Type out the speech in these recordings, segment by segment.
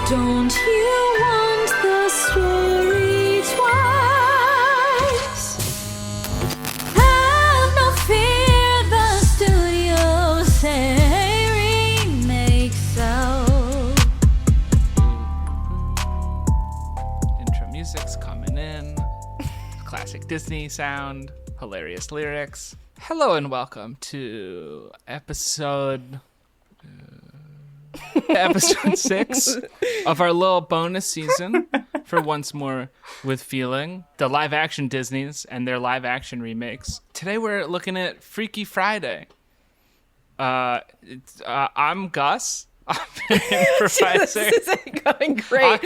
Don't you want the story twice? Have no fear, the studio say remake so. Intro music's coming in. Classic Disney sound. Hilarious lyrics. Hello and welcome to episode 6 of our little bonus season for Once More with Feeling, the live action Disneys and their live action remakes. Today we're looking at Freaky Friday. I'm Gus. I'm improvising. This isn't going great.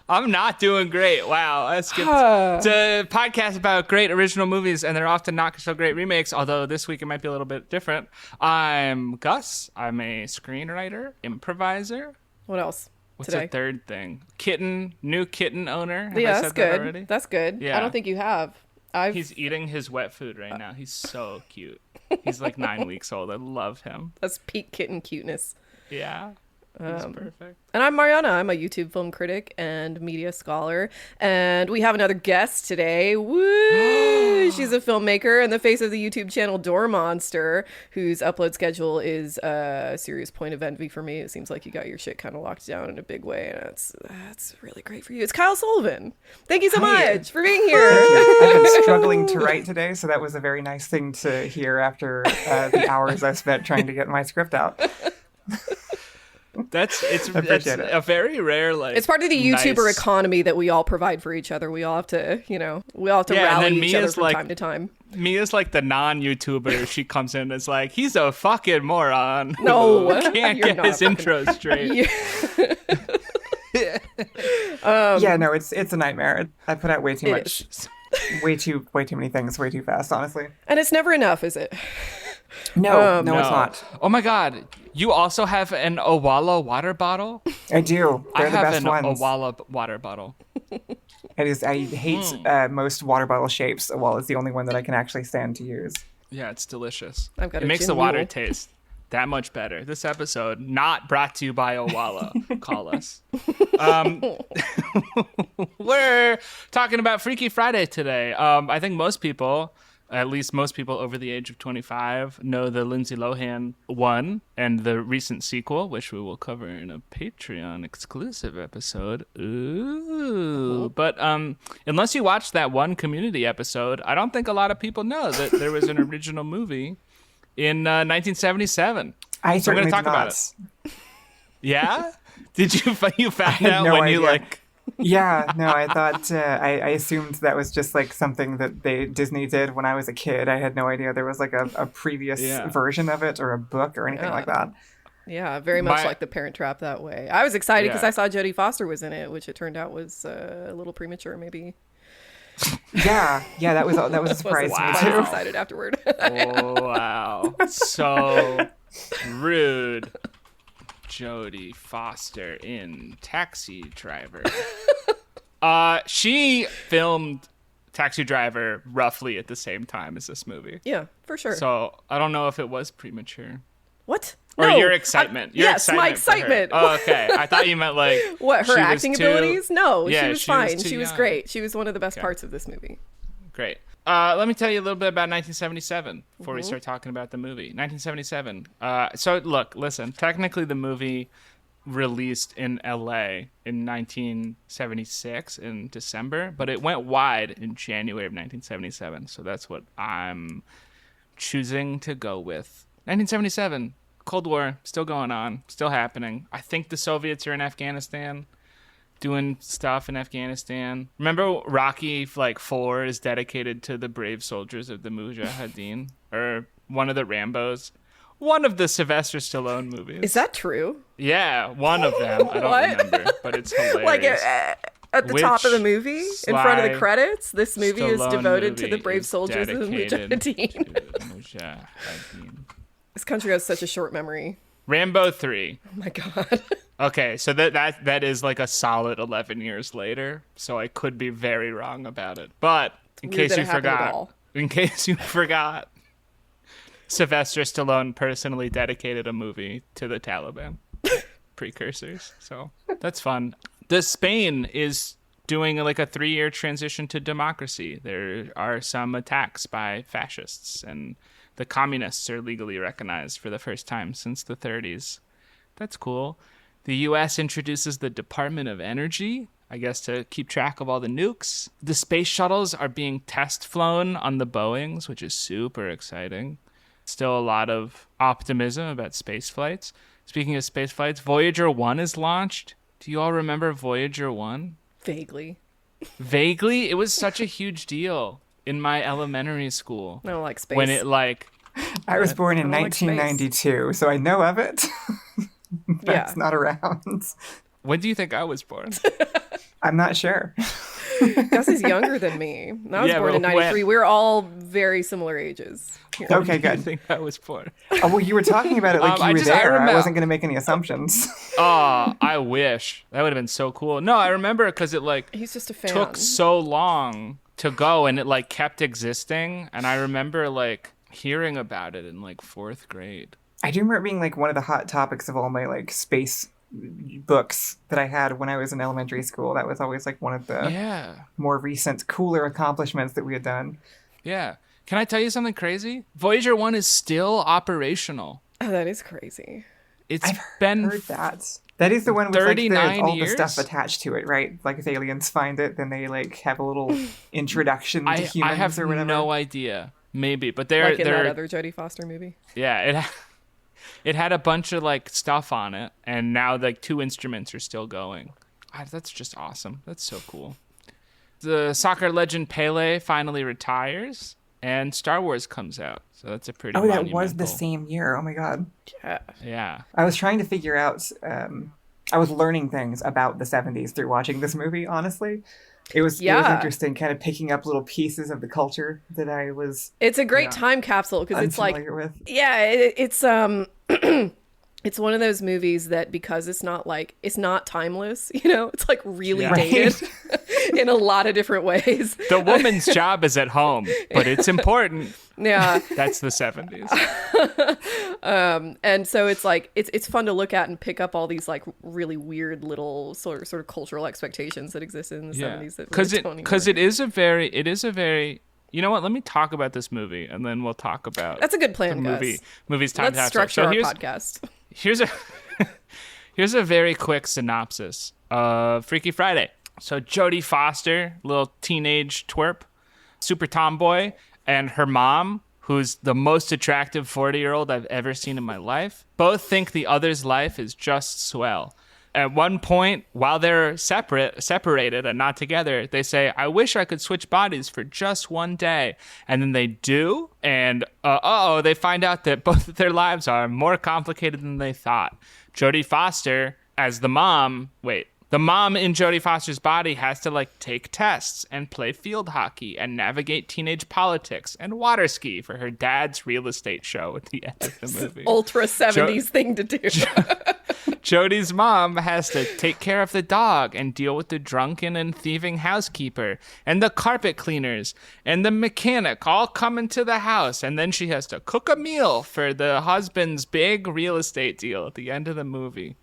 I'm not doing great. Wow. It's a podcast about great original movies, and they're often not so great remakes, although this week it might be a little bit different. I'm Gus. I'm a screenwriter, improviser. What else? What's today? the third thing? New kitten owner. Have Yeah, I that's said good. that already? That's good. Yeah. I don't think you have. He's eating his wet food right now. He's so cute. He's like 9 weeks old. I love him. That's peak kitten cuteness. Yeah. He's perfect. And I'm Mariana. I'm a YouTube film critic and media scholar. And we have another guest today. Woo! She's a filmmaker and the face of the YouTube channel Door Monster, whose upload schedule is a serious point of envy for me. It seems like you got your shit kind of locked down in a big way, and that's really great for you. It's Kyle Sullivan. Thank you so much for being here. I've been struggling to write today, so that was a very nice thing to hear after the hours I spent trying to get my script out. That's appreciate it. a very rare It's part of the YouTuber nice- economy that we all provide for each other. We all have to, Yeah, and rally then each other Mia's from like- time to time. Mia's like the non-YouTuber. She comes in and is like, he's a fucking moron. No, Can't you're get not his fucking- intro straight. Yeah, no, it's a nightmare. I put out way too It much, way too many things, way too fast. Honestly, And it's never enough, is it? no, it's not. Oh my god. You also have an Owala water bottle? I do. They're I the have best an ones. Owala water bottle. It is. I hate most water bottle shapes. Owala is the only one that I can actually stand to use. Yeah, it's delicious. I've got it a makes gin the water mule. taste that much better. This episode not brought to you by Owala. Call us. We're talking about Freaky Friday today. I think most people, at least most people over the age of 25, know the Lindsay Lohan one and the recent sequel, which we will cover in a Patreon exclusive episode. Ooh. But unless you watched that one Community episode, I don't think a lot of people know that there was an original movie in 1977. I So we're certainly gonna talk do about not. it. Yeah? Did you found had out no when you idea. like... Yeah, no, I thought I assumed that was just like something that Disney did when I was a kid. I had no idea there was like a previous Yeah. version of it or a book or anything like that. Yeah, very much My- like The Parent Trap that way. I was excited because Yeah. I saw Jodie Foster was in it, which it turned out was a little premature, maybe. Yeah, that was a surprise Wasn't to me quite too. as excited afterward. Oh, wow. So rude. Jodie Foster in Taxi Driver. She filmed Taxi Driver roughly at the same time as this movie. Yeah, for sure. So I don't know if it was premature. What? Or No, your excitement. Your yes, my excitement. for her. excitement. Oh, okay. I thought you meant like What, her she was acting too- abilities? No, Yeah, she was she was fine. too She was young. great. She was one of the best parts of this movie. Great. Let me tell you a little bit about 1977 before we Mm-hmm. start talking about the movie. 1977. So look, listen. Technically, the movie released in LA in 1976 in December, but it went wide in January of 1977. So that's what I'm choosing to go with. 1977. Cold War still going on, still happening. I think the Soviets are in Afghanistan, doing stuff in Afghanistan. Remember Rocky like 4 is dedicated to the brave soldiers of the Mujahideen, or one of the Rambos, one of the Sylvester Stallone movies. Is that true? Yeah, one of them. I don't What? remember, but it's hilarious. Like at the top of the Which movie, in front of the sly credits, this movie is Stallone devoted to movie the brave is soldiers of the dedicated Mujahideen. to Mujahideen. This country has such a short memory. Rambo 3. Oh my god. Okay, so that is like a solid 11 years later, so I could be very wrong about it. But in weird case that you it happened at forgot, all. in case you forgot, Sylvester Stallone personally dedicated a movie to the Taliban. precursors. So that's fun. The Spain is doing like a 3-year transition to democracy. There are some attacks by fascists, and the communists are legally recognized for the first time since the 30s. That's cool. The U.S. introduces the Department of Energy, I guess to keep track of all the nukes. The space shuttles are being test flown on the Boeings, which is super exciting. Still a lot of optimism about space flights. Speaking of space flights, Voyager 1 is launched. Do you all remember Voyager 1? Vaguely. Vaguely? It was such a huge deal in my elementary school. I don't like space. When it like... I was born in I don't like space. 1992, so I know of it. That's Yeah. not around. When do you think I was born? I'm not sure. Gus is younger than me. I was Yeah, born in but 93. We're all very similar ages. Here. Okay, When do you good. think I was born? Oh, well, you were talking about it like you I were just- I there. I remember- wasn't going to make any assumptions. Oh, I wish. That would have been so cool. No, I remember because it like He's just a fan. took so long to go and it like kept existing. And I remember like hearing about it in like 4th grade. I do remember it being like one of the hot topics of all my like space books that I had when I was in elementary school. That was always like one of the Yeah. more recent, cooler accomplishments that we had done. Yeah. Can I tell you something crazy? Voyager 1 is still operational. Oh, that is crazy. It's I've been heard that. That is the one with like 39 all the years? stuff attached to it, right? Like if aliens find it, then they like have a little introduction to humans I have or whatever. no idea. Maybe, but they're Like in that they're other Jodie Foster movie. yeah, it had a bunch of like stuff on it, and now like 2 instruments are still going. That's just awesome. That's so cool. The soccer legend Pele finally retires, and Star Wars comes out. So that's a pretty Oh, that was the monumental- same year. Oh my god. Yeah. Yeah. I was trying to figure out. I was learning things about the 70s through watching this movie. Honestly, it was Yeah. interesting, kind of picking up little pieces of the culture that I was It's a great Yeah. time capsule because it's like, unfamiliar with. yeah, it's it's one of those movies that because it's not timeless, you know, it's like really Yeah. dated in a lot of different ways. The woman's job is at home, but it's important. Yeah. That's the 70s. And so it's like it's fun to look at and pick up all these like really weird little sort of cultural expectations that existed in the Yeah. 70s that Because really don't it even- is a very you know what? Let me talk about this movie, and then we'll talk about That's a good plan, the Gus. movie's time Let's capsule. structure So our here's podcast. here's a here's a very quick synopsis of Freaky Friday. So Jodie Foster, little teenage twerp, super tomboy, and her mom, who's the most attractive 40-year-old I've ever seen in my life, both think the other's life is just swell. At one point, while they're separated and not together, they say, "I wish I could switch bodies for just one day." And then they do, and they find out that both of their lives are more complicated than they thought. Jodie Foster, as the mom in Jodie Foster's body has to like take tests and play field hockey and navigate teenage politics and water ski for her dad's real estate show at the end of the movie. Ultra 70s thing to do. Jodie's mom has to take care of the dog and deal with the drunken and thieving housekeeper and the carpet cleaners and the mechanic all come into the house. And then she has to cook a meal for the husband's big real estate deal at the end of the movie.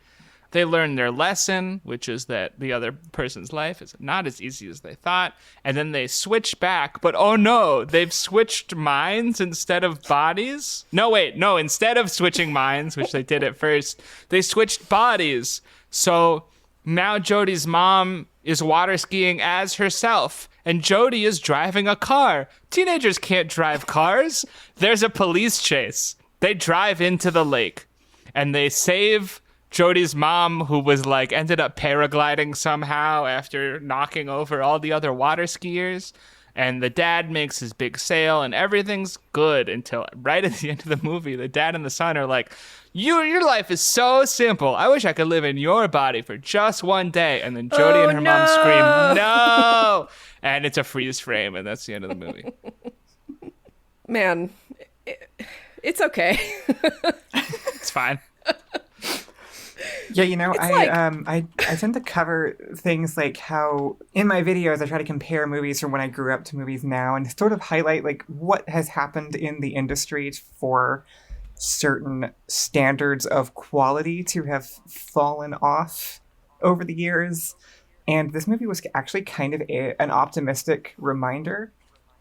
They learn their lesson, which is that the other person's life is not as easy as they thought. And then they switch back, but oh no, they've switched minds instead of bodies. No, instead of switching minds, which they did at first, they switched bodies. So now Jodie's mom is water skiing as herself, and Jodie is driving a car. Teenagers can't drive cars. There's a police chase. They drive into the lake, and they save Jodie's mom, who was like ended up paragliding somehow after knocking over all the other water skiers. And the dad makes his big sale, and everything's good until right at the end of the movie, the dad and the son are like, your life is so simple. I wish I could live in your body for just one day. And then Jodie and her mom scream, no! And it's a freeze frame, and that's the end of the movie. Man, it's okay. It's fine. Yeah, you know, like- I tend to cover things like how in my videos I try to compare movies from when I grew up to movies now and sort of highlight like what has happened in the industry for certain standards of quality to have fallen off over the years. And this movie was actually kind of an optimistic reminder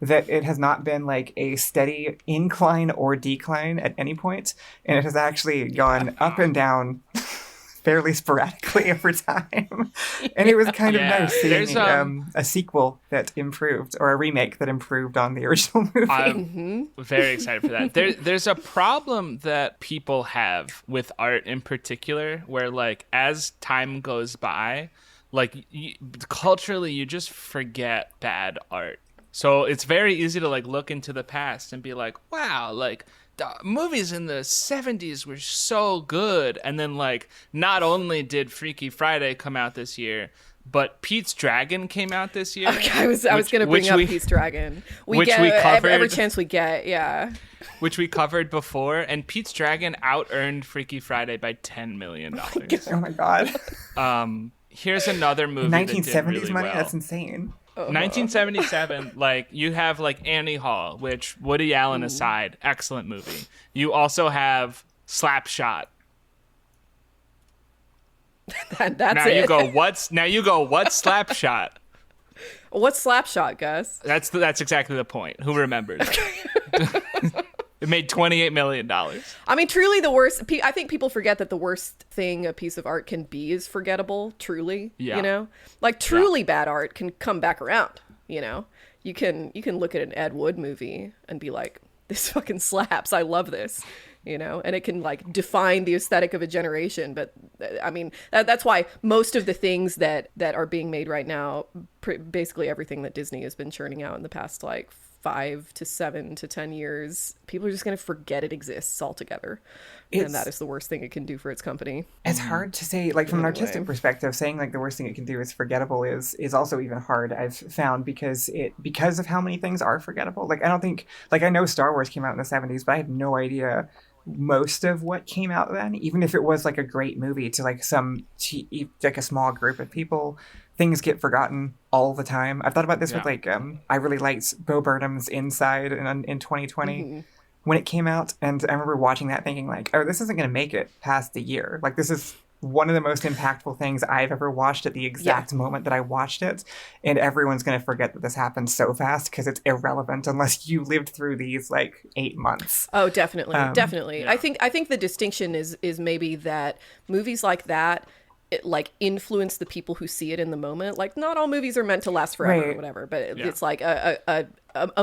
that it has not been like a steady incline or decline at any point, and it has actually gone up and down fairly sporadically over time. And it was kind of nice seeing a sequel that improved, or a remake that improved on the original movie. I'm very excited for that. There's a problem that people have with art in particular, where like as time goes by, like culturally you just forget bad art. So it's very easy to like look into the past and be like, wow, like the movies in the 70s were so good. And then like not only did Freaky Friday come out this year, but Pete's Dragon came out this year. Okay, I was going to bring up Pete's Dragon. We covered every chance we get, yeah. Which we covered before, and Pete's Dragon out-earned Freaky Friday by $10 million. Oh my god. Here's another movie 1970s that did really money? well. That's insane. 1977, like you have like Annie Hall, which Woody Allen aside, excellent movie. You also have Slapshot. That's now it. you go, what's Slapshot? What's Slapshot, Gus? That's exactly the point. Who remembers? It made $28 million. I mean, truly the worst. I think people forget that the worst thing a piece of art can be is forgettable, truly. Yeah. You know? Like, truly bad art can come back around, you know? You can look at an Ed Wood movie and be like, this fucking slaps. I love this. You know? And it can, like, define the aesthetic of a generation. But, I mean, that's why most of the things that are being made right now, basically everything that Disney has been churning out in the past, like, 5 to 7 to 10 years, people are just going to forget it exists altogether. And that is the worst thing it can do for its company. It's hard to say, like, from an artistic perspective, saying like the worst thing it can do is forgettable is also even hard, I've found, because of how many things are forgettable. Like, I don't think, like, I know Star Wars came out in the 70s, but I had no idea most of what came out then, even if it was like a great movie to like like a small group of people. Things get forgotten all the time. I've thought about this with like I really liked Bo Burnham's Inside in 2020 when it came out, and I remember watching that thinking like, oh, this isn't going to make it past the year. Like, this is one of the most impactful things I've ever watched at the exact moment that I watched it, and everyone's going to forget that this happened so fast because it's irrelevant unless you lived through these like 8 months. Oh, definitely. Definitely. Yeah. I think the distinction is maybe that movies like that, it, like, influence the people who see it in the moment. Like, not all movies are meant to last forever or whatever, but it's like a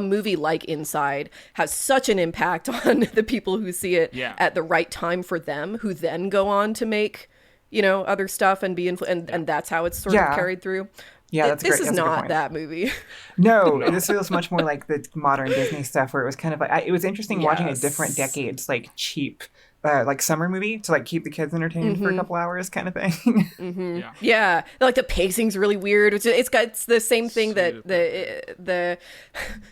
movie like Inside has such an impact on the people who see it at the right time for them, who then go on to make, you know, other stuff and be and that's how it's sort of carried through. Yeah, this is not that movie. No, this feels much more like the modern Disney stuff, where it was kind of like, it was interesting watching a different decade's like cheap like summer movie to like keep the kids entertained for a couple hours kind of thing. Yeah, like the pacing's really weird. It's the same thing that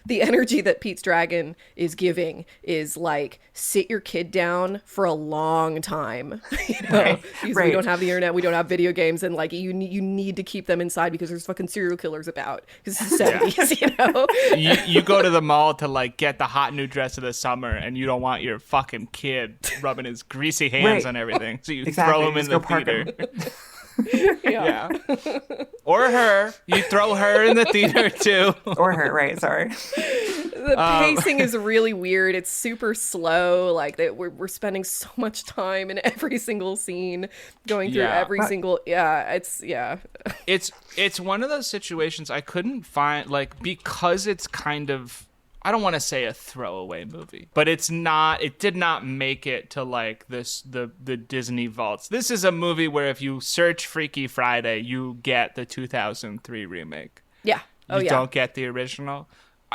the energy that Pete's Dragon is giving is like, sit your kid down for a long time. You know, because we don't have the internet, we don't have video games, and like you need to keep them inside because there's fucking serial killers about. Because it's the 70s, you know. You go to the mall to like get the hot new dress of the summer, and you don't want your fucking kid rubbing his greasy hands on everything, so you throw him in the theater. Yeah. Or her. You throw her in the theater too. Or her, right? Sorry. The pacing is really weird. It's super slow. Like that, we're spending so much time in every single scene, going through every single. It's one of those situations I couldn't find, like, because it's kind of, I don't want to say a throwaway movie, but it did not make it to like the Disney vaults. This is a movie where if you search Freaky Friday, you get the 2003 remake. Yeah. You don't get the original.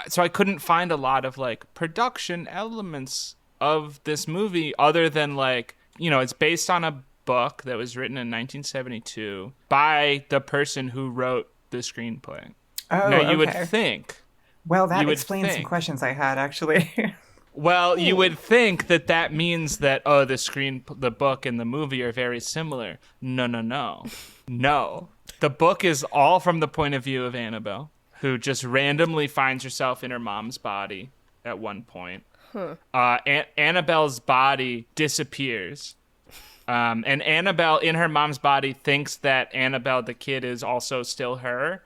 So I couldn't find a lot of like production elements of this movie other than like, you know, it's based on a book that was written in 1972 by the person who wrote the screenplay. Oh, now you would think. Well, that explains some questions I had, actually. Well, you would think that means that, the book and the movie are very similar. No. The book is all from the point of view of Annabelle, who just randomly finds herself in her mom's body at one point. Annabelle's body disappears. And Annabelle in her mom's body thinks that Annabelle the kid is also still her.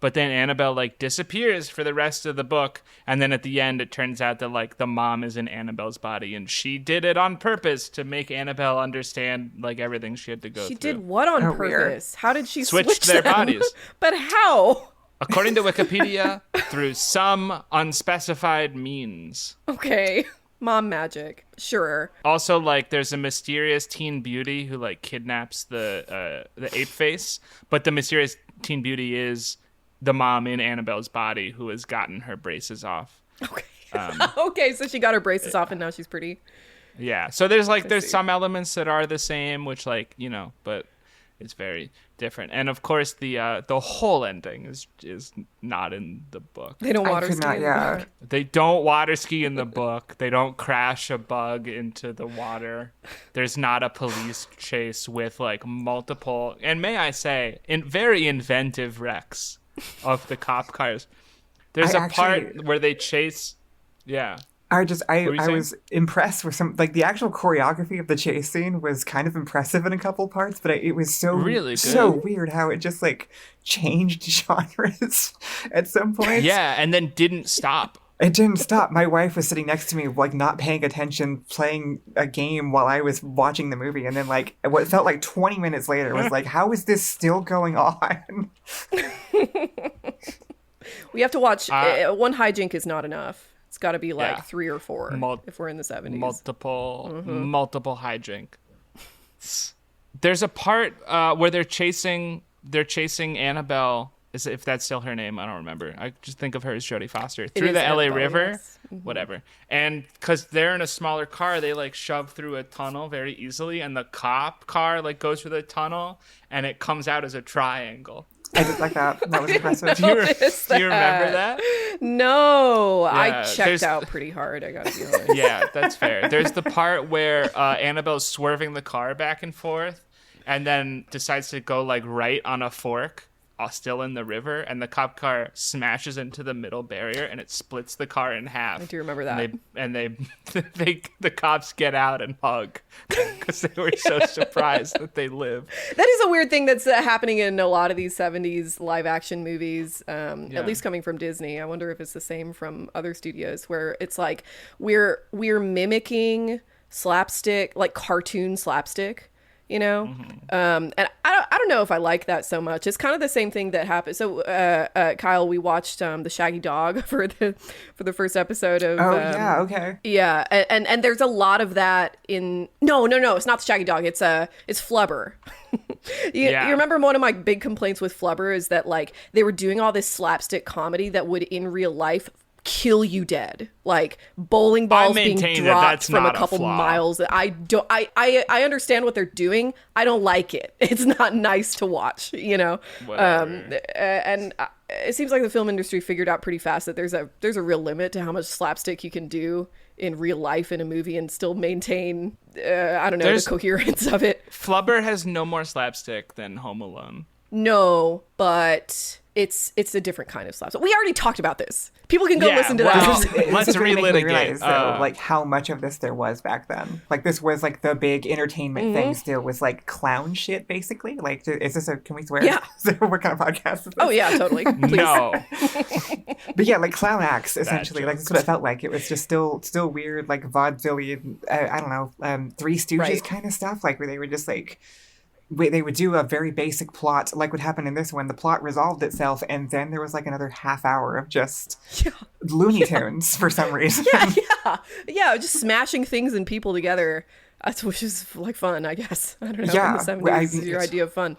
But then Annabelle like disappears for the rest of the book, and then at the end it turns out that like the mom is in Annabelle's body, and she did it on purpose to make Annabelle understand like everything she had to go She through. did what on Oh, purpose? weird. How did she Switched switch their them? bodies. But how? According to Wikipedia, through some unspecified means. Okay. Mom magic. Sure. Also, like, there's a mysterious teen beauty who like kidnaps the ape face, but the mysterious teen beauty is the mom in Annabelle's body who has gotten her braces off. Okay. Okay, so she got her braces off and now she's pretty. Yeah. So there's see. some elements that are the same, which like, you know, but it's very different. And of course the whole ending is not in the book. They don't I water could ski. not, in the yeah. book. They don't water ski in the book. They don't crash a bug into the water. There's not a police chase with like multiple, and may I say, very inventive wrecks of the cop cars. There's I a part actually- where they chase. Yeah. I were you saying? was impressed with some, like the actual choreography of the chase scene was kind of impressive in a couple parts, but it was so Really good. so weird how it just like changed genres at some point. Yeah, and then didn't stop. It didn't stop. My wife was sitting next to me, like not paying attention, playing a game while I was watching the movie, and then like what felt like 20 minutes later was like, how is this still going on? We have to watch. One hijink is not enough. It's got to be like Yeah. 3 or 4 Mul- if we're in the 70s. multiple hijink. There's a part where they're chasing Annabelle. If that's still her name, I don't remember. I just think of her as Jodie Foster through is the LA Annabelle, River, yes. whatever. And because they're in a smaller car, they like shove through a tunnel very easily, and the cop car like goes through the tunnel, and it comes out as a triangle. I did like that. That was impressive. Do you, Noticed do you remember that. that? No, I Yeah, checked there's- out pretty hard. I gotta be honest. Yeah, that's fair. There's the part where Annabelle's swerving the car back and forth, and then decides to go like right on a fork, still in the river, and the cop car smashes into the middle barrier, and it splits the car in half. I do remember that. And the cops get out and hug because they were so surprised that they live. That is a weird thing that's happening in a lot of these 70s live action movies, at least coming from Disney. I wonder if it's the same from other studios where it's like we're mimicking slapstick, like cartoon slapstick, you know? And I don't know if I like that so much. It's kind of the same thing that happened. So, Kyle, we watched the Shaggy Dog for the first episode of Oh yeah, okay. yeah, and there's a lot of that in no, it's not the Shaggy Dog. It's Flubber. You remember one of my big complaints with Flubber is that like they were doing all this slapstick comedy that would in real life kill you dead, like bowling balls being maintain that dropped that's from a not a couple flaw. miles. I understand what they're doing. I don't like it. It's not nice to watch, you know. Whatever. And it seems like the film industry figured out pretty fast that there's a real limit to how much slapstick you can do in real life in a movie and still maintain the coherence of it. Flubber has no more slapstick than Home Alone. No, but it's a different kind of slapstick. We already talked about this. People can go Yeah, listen to well, that. let's This is really making me relitigate. realize, though, like how much of this there was back then. Like this was like the big entertainment thing. Still was like clown shit, basically. Like, is this a? Can we swear? Yeah. What kind of podcast is this? Oh yeah, totally. Please. No. But yeah, like clown acts essentially. Like joke. that's what it felt like. It was just still weird, like vaudevillian. I don't know, Three Stooges Right. kind of stuff. Like where they were just like. They would do a very basic plot, like what happened in this one. The plot resolved itself, and then there was like another half hour of just Looney Tunes for some reason. Yeah, just smashing things and people together. Which is like fun, I guess. I don't know. Yeah, in the 70s, well, your idea of fun.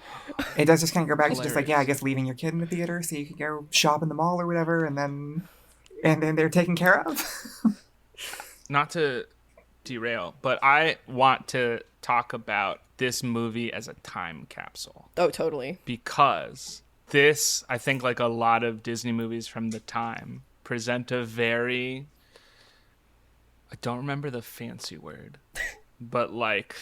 It does just kind of go back to just like, Hilarious. I guess leaving your kid in the theater so you can go shop in the mall or whatever, and then they're taken care of. Not to derail, but I want to talk about this movie as a time capsule Oh, totally. because this, I think, like a lot of Disney movies from the time, present a very, I don't remember the fancy word, but like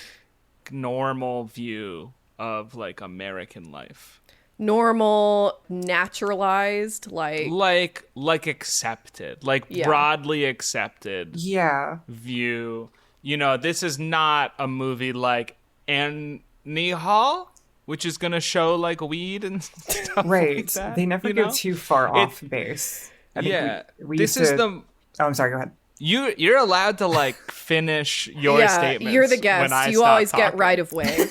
normal view of like American life. normal, naturalized, like accepted, like Yeah. broadly accepted Yeah. view. You know, this is not a movie like Annie Hall, which is gonna show like weed and stuff Right. like that. They never you go know? too far off base. I think Yeah, we this used is to... the Oh, I'm sorry. Go ahead. you're allowed to like finish your yeah, statements. you're the when guest. I You stop always get talking. right of way.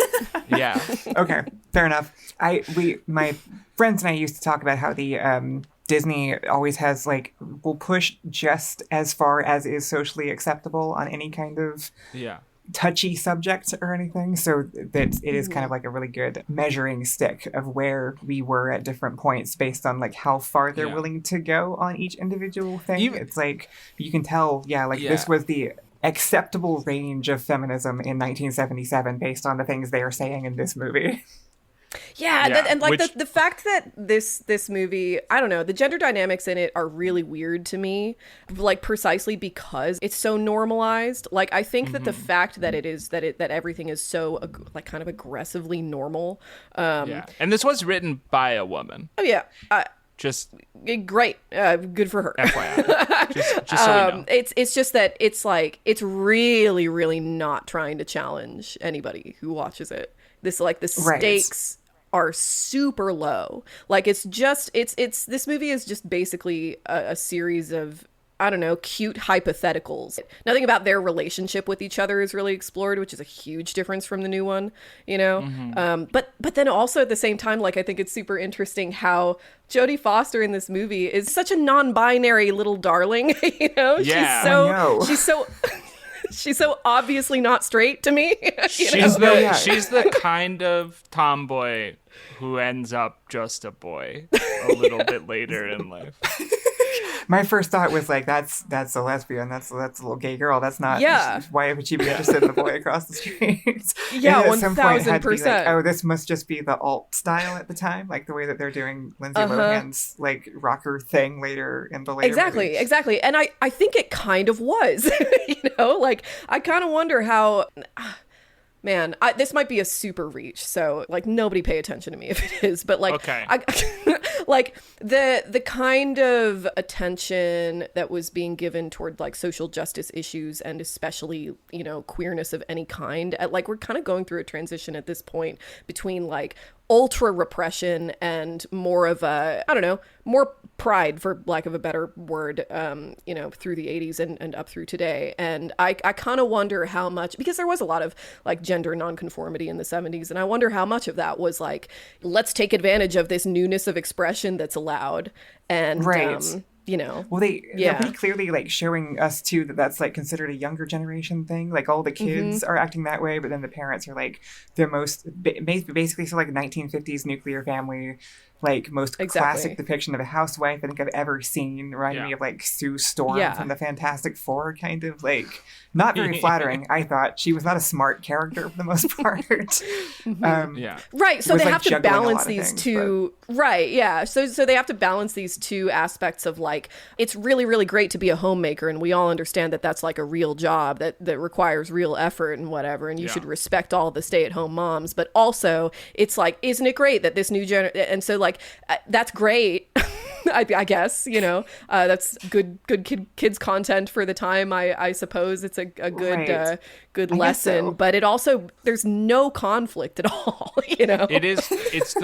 Yeah, Okay, fair enough. My friends and I used to talk about how the Disney always has like will push just as far as is socially acceptable on any kind of yeah. touchy subject or anything, so that it is kind of like a really good measuring stick of where we were at different points based on like how far they're Yeah. willing to go on each individual thing. Even- It's like you can tell, yeah, like this Yeah. was the acceptable range of feminism in 1977 based on the things they are saying in this movie. Yeah, Yeah, and like which- the fact that this movie, I don't know, the gender dynamics in it are really weird to me, like precisely because it's so normalized. Like I think that the fact that it is that everything is so like kind of aggressively normal. Yeah, and this was written by a woman. Oh yeah, Just great, good for her. FYI, just so we know. It's just that it's like it's really not trying to challenge anybody who watches it. This like the Right. stakes are super low. Like it's this movie is just basically a series of, I don't know, cute hypotheticals. Nothing about their relationship with each other is really explored, which is a huge difference from the new one, you know? But then also at the same time, like, I think it's super interesting how Jodie Foster in this movie is such a non-binary little darling, you know? Yeah. I know. She's so... She's so obviously not straight to me. you know? She's Oh, yeah. she's the kind of tomboy who ends up just a boy a little bit later in life. My first thought was like, that's a lesbian. That's a little gay girl. That's not. Yeah. Why would she be interested in the boy across the street? Yeah, And at some point it had to be 1000%. like, oh, this must just be the alt style at the time, like the way that they're doing Lindsay Lohan's like rocker thing later in the later. movies. Exactly. And I think it kind of was, you know, like I kind of wonder how, man, this might be a super reach. So like nobody pay attention to me if it is, but like, Okay. like the kind of attention that was being given toward like social justice issues and especially, you know, queerness of any kind, like we're kind of going through a transition at this point between like ultra repression and more of a, I don't know, more pride, for lack of a better word, you know, through the 80s and up through today. And I kind of wonder how much, because there was a lot of like gender nonconformity in the 70s, and I wonder how much of that was like, let's take advantage of this newness of expression that's allowed. And, Right. you know, Well, they're Yeah. pretty clearly like showing us too that that's like considered a younger generation thing. Like all the kids are acting that way, but then the parents are like the most basically so like 1950s nuclear family, like most Exactly. classic depiction of a housewife I think I've ever seen. Reminded me Yeah. of like Sue Storm Yeah. from the Fantastic Four, kind of like not very flattering. I thought she was not a smart character for the most part. Yeah. right, so was, they like, have to juggling a balance lot of these things, two, right, yeah, so they have to balance these two aspects of like, it's really great to be a homemaker, and we all understand that that's like a real job that requires real effort and whatever, and you Yeah. should respect all the stay-at-home moms, but also it's like, isn't it great that this new and so like that's great. I guess, you know, that's good kids content for the time. I suppose it's a good Right. good I guess lesson, so. but it also, there's no conflict at all, you know. It's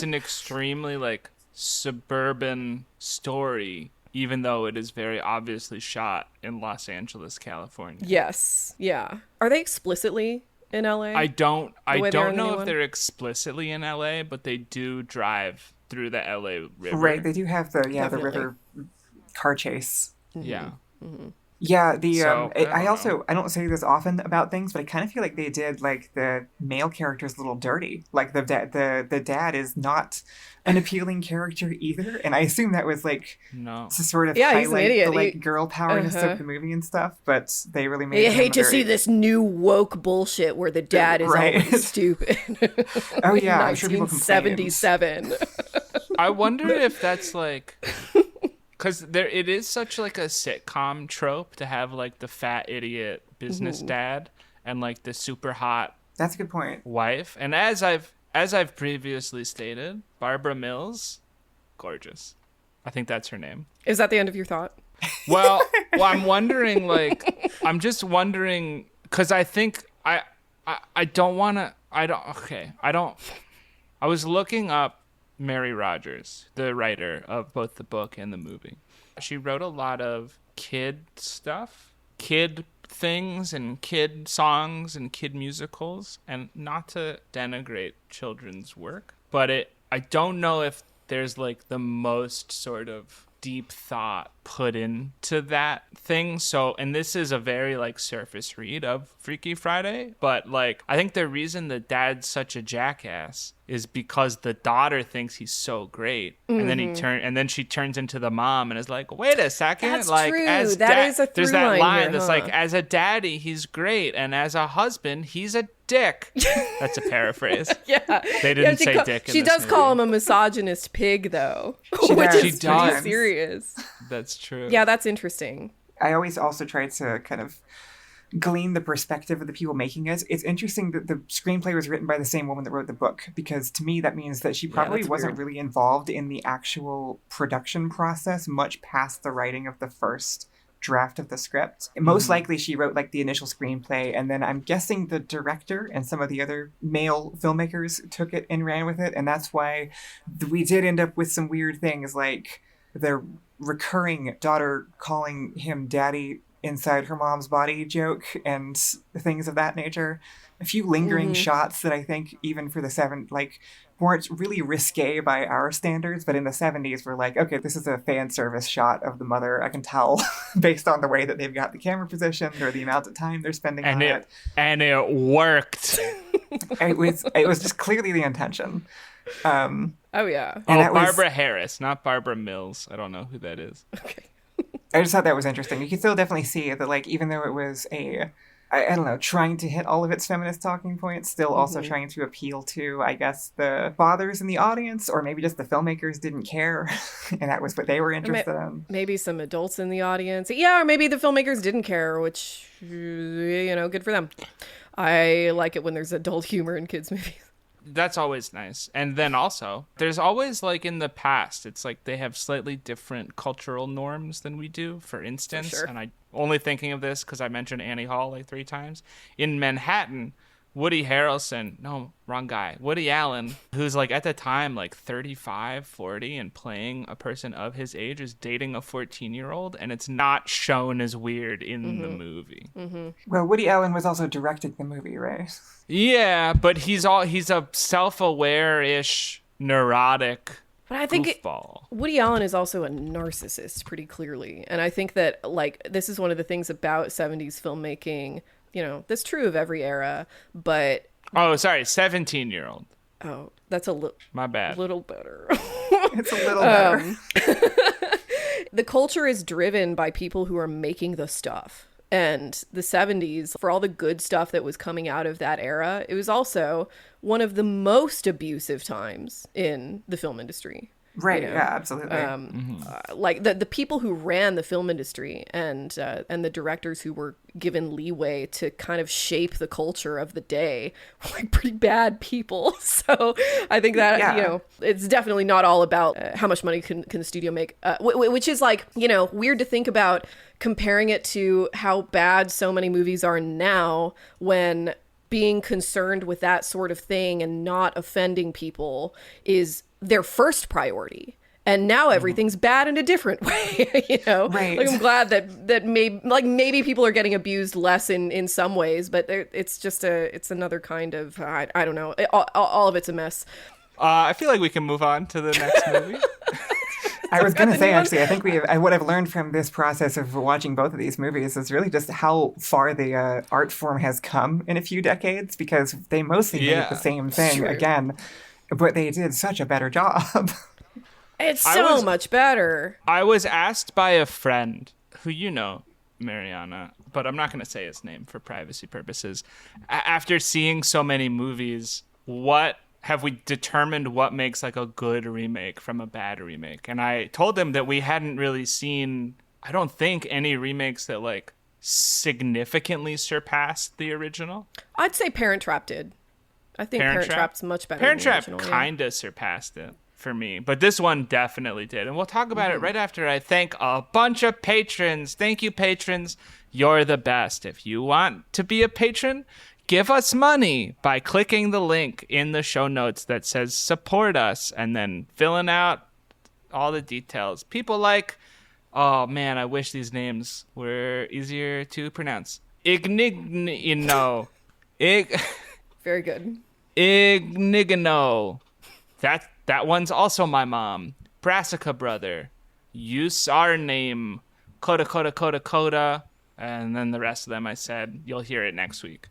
an extremely like suburban story, even though it is very obviously shot in Los Angeles, California. Yes, yeah. Are they explicitly in LA? I don't way they are in the know new if one? they're explicitly in LA, but they do drive through the LA River. Right, they do have the Definitely. river car chase. Yeah. Yeah, the So, I don't I also know. I don't say this often about things, but I kind of feel like they did like the male characters a little dirty. Like the dad is not an appealing character either, and I assume that was like No. to sort of Yeah, he's an highlight idiot. the like He- girl powerness Uh-huh. of the movie and stuff. But they really made. I hate him to very- see this new woke bullshit where the dad is Right. always stupid. Oh yeah, I'm sure people complained. 1977. I wonder if that's like, because it is such like a sitcom trope to have like the fat idiot business dad and like the super hot That's a good point. wife. And as I've as I've previously stated, Barbara Mills, gorgeous. I think that's her name. Is that the end of your thought? Well, I'm wondering, like, I'm just wondering, because I think I don't want to, I was looking up Mary Rogers, the writer of both the book and the movie. She wrote a lot of kid stuff, kid things and kid songs and kid musicals, and not to denigrate children's work, but I don't know if there's like the most sort of deep thought put into that thing. So, and this is a very like surface read of Freaky Friday, but like I think the reason the dad's such a jackass is because the daughter thinks he's so great, and then she turns into the mom and is like, wait a second, That's like true. as That is a there's through that line line here, that's huh? like, as a daddy he's great, and as a husband he's a dick. That's a paraphrase. Yeah. They didn't she say dick in She this does call him movie. a misogynist pig, though, She which does. is She pretty does. serious. That's true. Yeah, that's interesting. I always also try to kind of glean the perspective of the people making it. It's interesting that the screenplay was written by the same woman that wrote the book, because to me that means that she probably that's wasn't weird. really involved in the actual production process much past the writing of the first draft of the script. Most likely she wrote like the initial screenplay, and then I'm guessing the director and some of the other male filmmakers took it and ran with it, and that's why we did end up with some weird things like the recurring daughter calling him daddy inside her mom's body joke and things of that nature. A few lingering shots that I think even for the weren't really risque by our standards, but in the 70s we're like, okay, this is a fan service shot of the mother. I can tell based on the way that they've got the camera positioned or the amount of time they're spending on it. And it worked. It was just clearly the intention. Oh, yeah. And Oh, that was- Barbara Harris, not Barbara Mills. I don't know who that is. Okay. I just thought that was interesting. You can still definitely see that, like, even though it was I don't know, trying to hit all of its feminist talking points, still also trying to appeal to, I guess, the fathers in the audience, or maybe just the filmmakers didn't care, and that was what they were interested in. Maybe some adults in the audience. Yeah, or maybe the filmmakers didn't care, which, good for them. I like it when there's adult humor in kids' movies. That's always nice. And then also, there's always, like, in the past, it's like they have slightly different cultural norms than we do. For instance, sure. and I only thinking of this because I mentioned Annie Hall like 3 times. In Manhattan, Woody Harrelson, no, wrong guy. Woody Allen, who's like at the time like 35, 40 and playing a person of his age, is dating a 14-year-old, and it's not shown as weird in the movie. Well, Woody Allen was also directing the movie, right? Yeah, but he's a self-aware-ish, neurotic But I think goofball. Woody Allen is also a narcissist pretty clearly. And I think that, like, this is one of the things about 70s filmmaking, that's true of every era, but Oh, sorry, 17-year-old. oh, that's a My bad. little better. It's a little better. The culture is driven by people who are making the stuff. And the 70s, for all the good stuff that was coming out of that era, it was also one of the most abusive times in the film industry. Right, you know? yeah, absolutely. Like the people who ran the film industry and the directors who were given leeway to kind of shape the culture of the day were like pretty bad people. So I think that Yeah. it's definitely not all about how much money can the studio make, which is like weird to think about comparing it to how bad so many movies are now, when being concerned with that sort of thing and not offending people is their first priority. And now everything's bad in a different way, Right. Like I'm glad that maybe people are getting abused less in some ways, but it's just it's another kind of, I don't know. All of it's a mess. I feel like we can move on to the next movie. I was going to the say, new one? actually, I think what I've learned from this process of watching both of these movies is really just how far the art form has come in a few decades, because they mostly made Yeah, the same thing true. again, but they did such a better job. It's I so was- much better. I was asked by a friend who Mariana, but I'm not going to say his name for privacy purposes. After seeing so many movies, what have we determined what makes like a good remake from a bad remake? And I told him that we hadn't really seen, I don't think, any remakes that like significantly surpassed the original. I'd say Parent Trap did. I think Parent Trap's much better Parent than the Trap original, yeah. kind of surpassed it for me, but this one definitely did. And we'll talk about it right after I thank a bunch of patrons. Thank you, patrons. You're the best. If you want to be a patron, give us money by clicking the link in the show notes that says support us and then filling out all the details. People like, oh man, I wish these names were easier to pronounce. Ignigno. Very good. Ignigno. That one's also my mom. Brassica brother. Username. Coda. And then the rest of them I said, you'll hear it next week.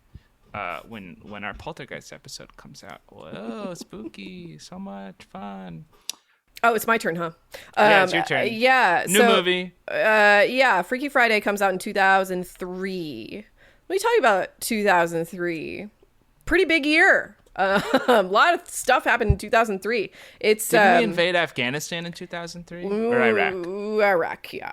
When our Poltergeist episode comes out. Whoa, spooky. So much fun. Oh, it's my turn, huh? Yeah, it's your turn. Yeah. New movie. Yeah, Freaky Friday comes out in 2003. Let me tell you about 2003. Pretty big year. A lot of stuff happened in 2003. Didn't we invade Afghanistan in 2003? Or Iraq? Iraq, yeah.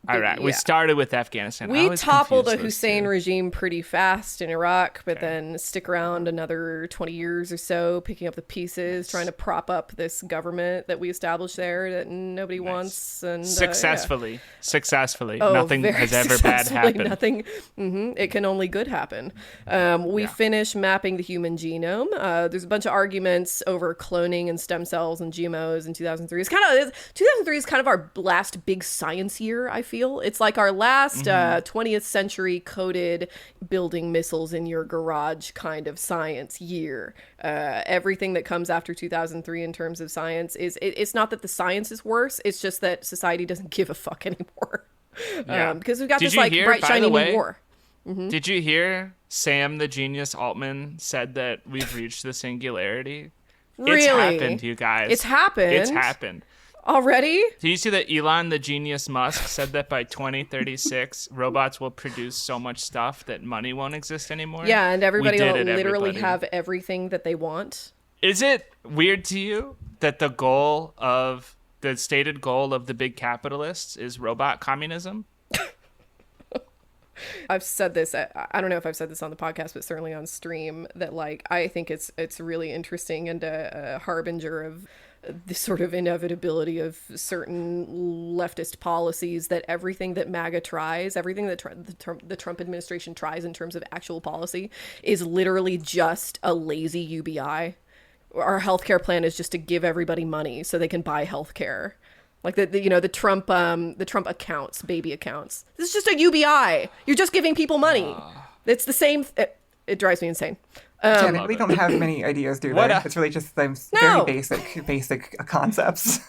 Iraq. We started with Afghanistan. We toppled the Hussein regime pretty fast in Iraq, but then stick around another 20 years or so, picking up the pieces, trying to prop up this government that we established there that nobody wants. And Successfully. Oh, nothing very has ever bad successfully, happened. Nothing. It can only good happen. We finished mapping the human genome. There's a bunch of arguments over cloning and stem cells and GMOs in 2003. 2003 is kind of our last big science year, I feel. It's like our last 20th century coded building missiles in your garage kind of science year. Everything that comes after 2003 in terms of science it's not that the science is worse, it's just that society doesn't give a fuck anymore. Because we've got this like bright shiny new war. Did you hear Sam the Genius Altman said that we've reached the singularity? Really? It's happened, you guys. It's happened already? Did you see that Elon the Genius Musk said that by 2036 robots will produce so much stuff that money won't exist anymore? Yeah, and everybody will literally everybody. have everything that they want. Is it weird to you that the stated goal of the big capitalists is robot communism? I've said this, I don't know if I've said this on the podcast, but certainly on stream, that like I think it's really interesting and a harbinger of the sort of inevitability of certain leftist policies, that everything that MAGA tries, everything that the Trump administration tries in terms of actual policy is literally just a lazy UBI. Our healthcare plan is just to give everybody money so they can buy healthcare. Like the Trump accounts, baby accounts. This is just a UBI. You're just giving people money. It's the same. It drives me insane. Yeah, they really don't have many ideas, do they? It's really just them very basic concepts.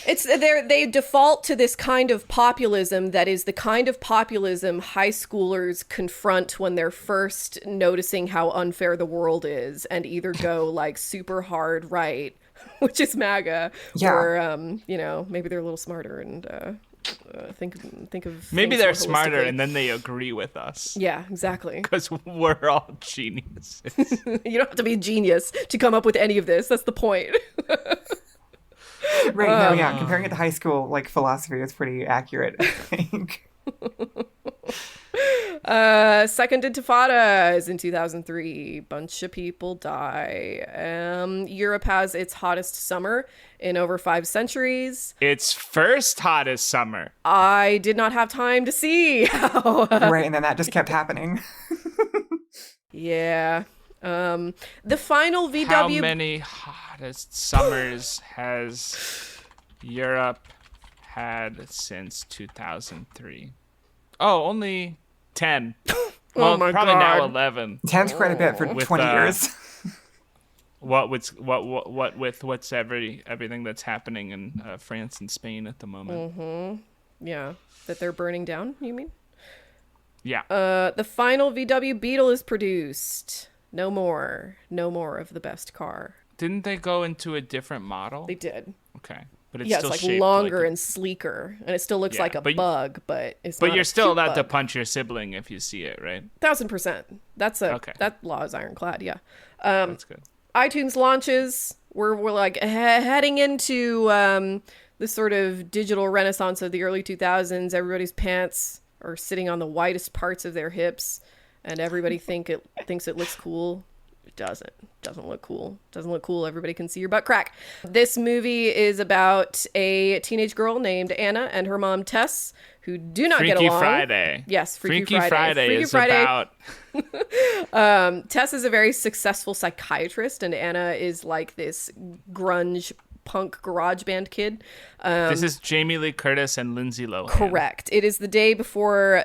They default to this kind of populism that is the kind of populism high schoolers confront when they're first noticing how unfair the world is, and either go like super hard right, which is MAGA, or maybe they're a little smarter and think of maybe things they're more smarter holistically. and then they agree with us. Yeah, exactly. Because we're all geniuses. You don't have to be a genius to come up with any of this. That's the point. Right. No, yeah. Comparing it to high school like philosophy is pretty accurate, I think. Second Intifada is in 2003. Bunch of people die. Europe has its hottest summer in over 5 centuries. Its first hottest summer. I did not have time to see how. Right, and then that just kept happening. Yeah. The final VW. How many hottest summers has Europe had since 2003? Oh, only 10. Well, my probably God. now 11. 10's quite a bit for With, 20 years. What with what's everything that's happening in France and Spain at the moment? Yeah, that they're burning down, you mean? Yeah. The final VW Beetle is produced. No more of the best car. Didn't they go into a different model? They did. Okay. But it's Yeah, still it's like shaped longer like and sleeker, and it still looks Yeah, like a but- bug, but it's But not you're a still cute allowed to bug. punch your sibling if you see it, right? 1000%. Okay. That law is ironclad. Yeah. That's good. iTunes launches. We're like heading into the sort of digital renaissance of the early 2000s. Everybody's pants are sitting on the widest parts of their hips, and everybody thinks it looks cool Doesn't look cool. Everybody can see your butt crack. This movie is about a teenage girl named Anna and her mom Tess, who do not get along. Freaky Friday. Yes, Freaky Friday is about. Tess is a very successful psychiatrist, and Anna is like this grunge punk garage band kid. This is Jamie Lee Curtis and Lindsay Lohan. Correct. It is the day before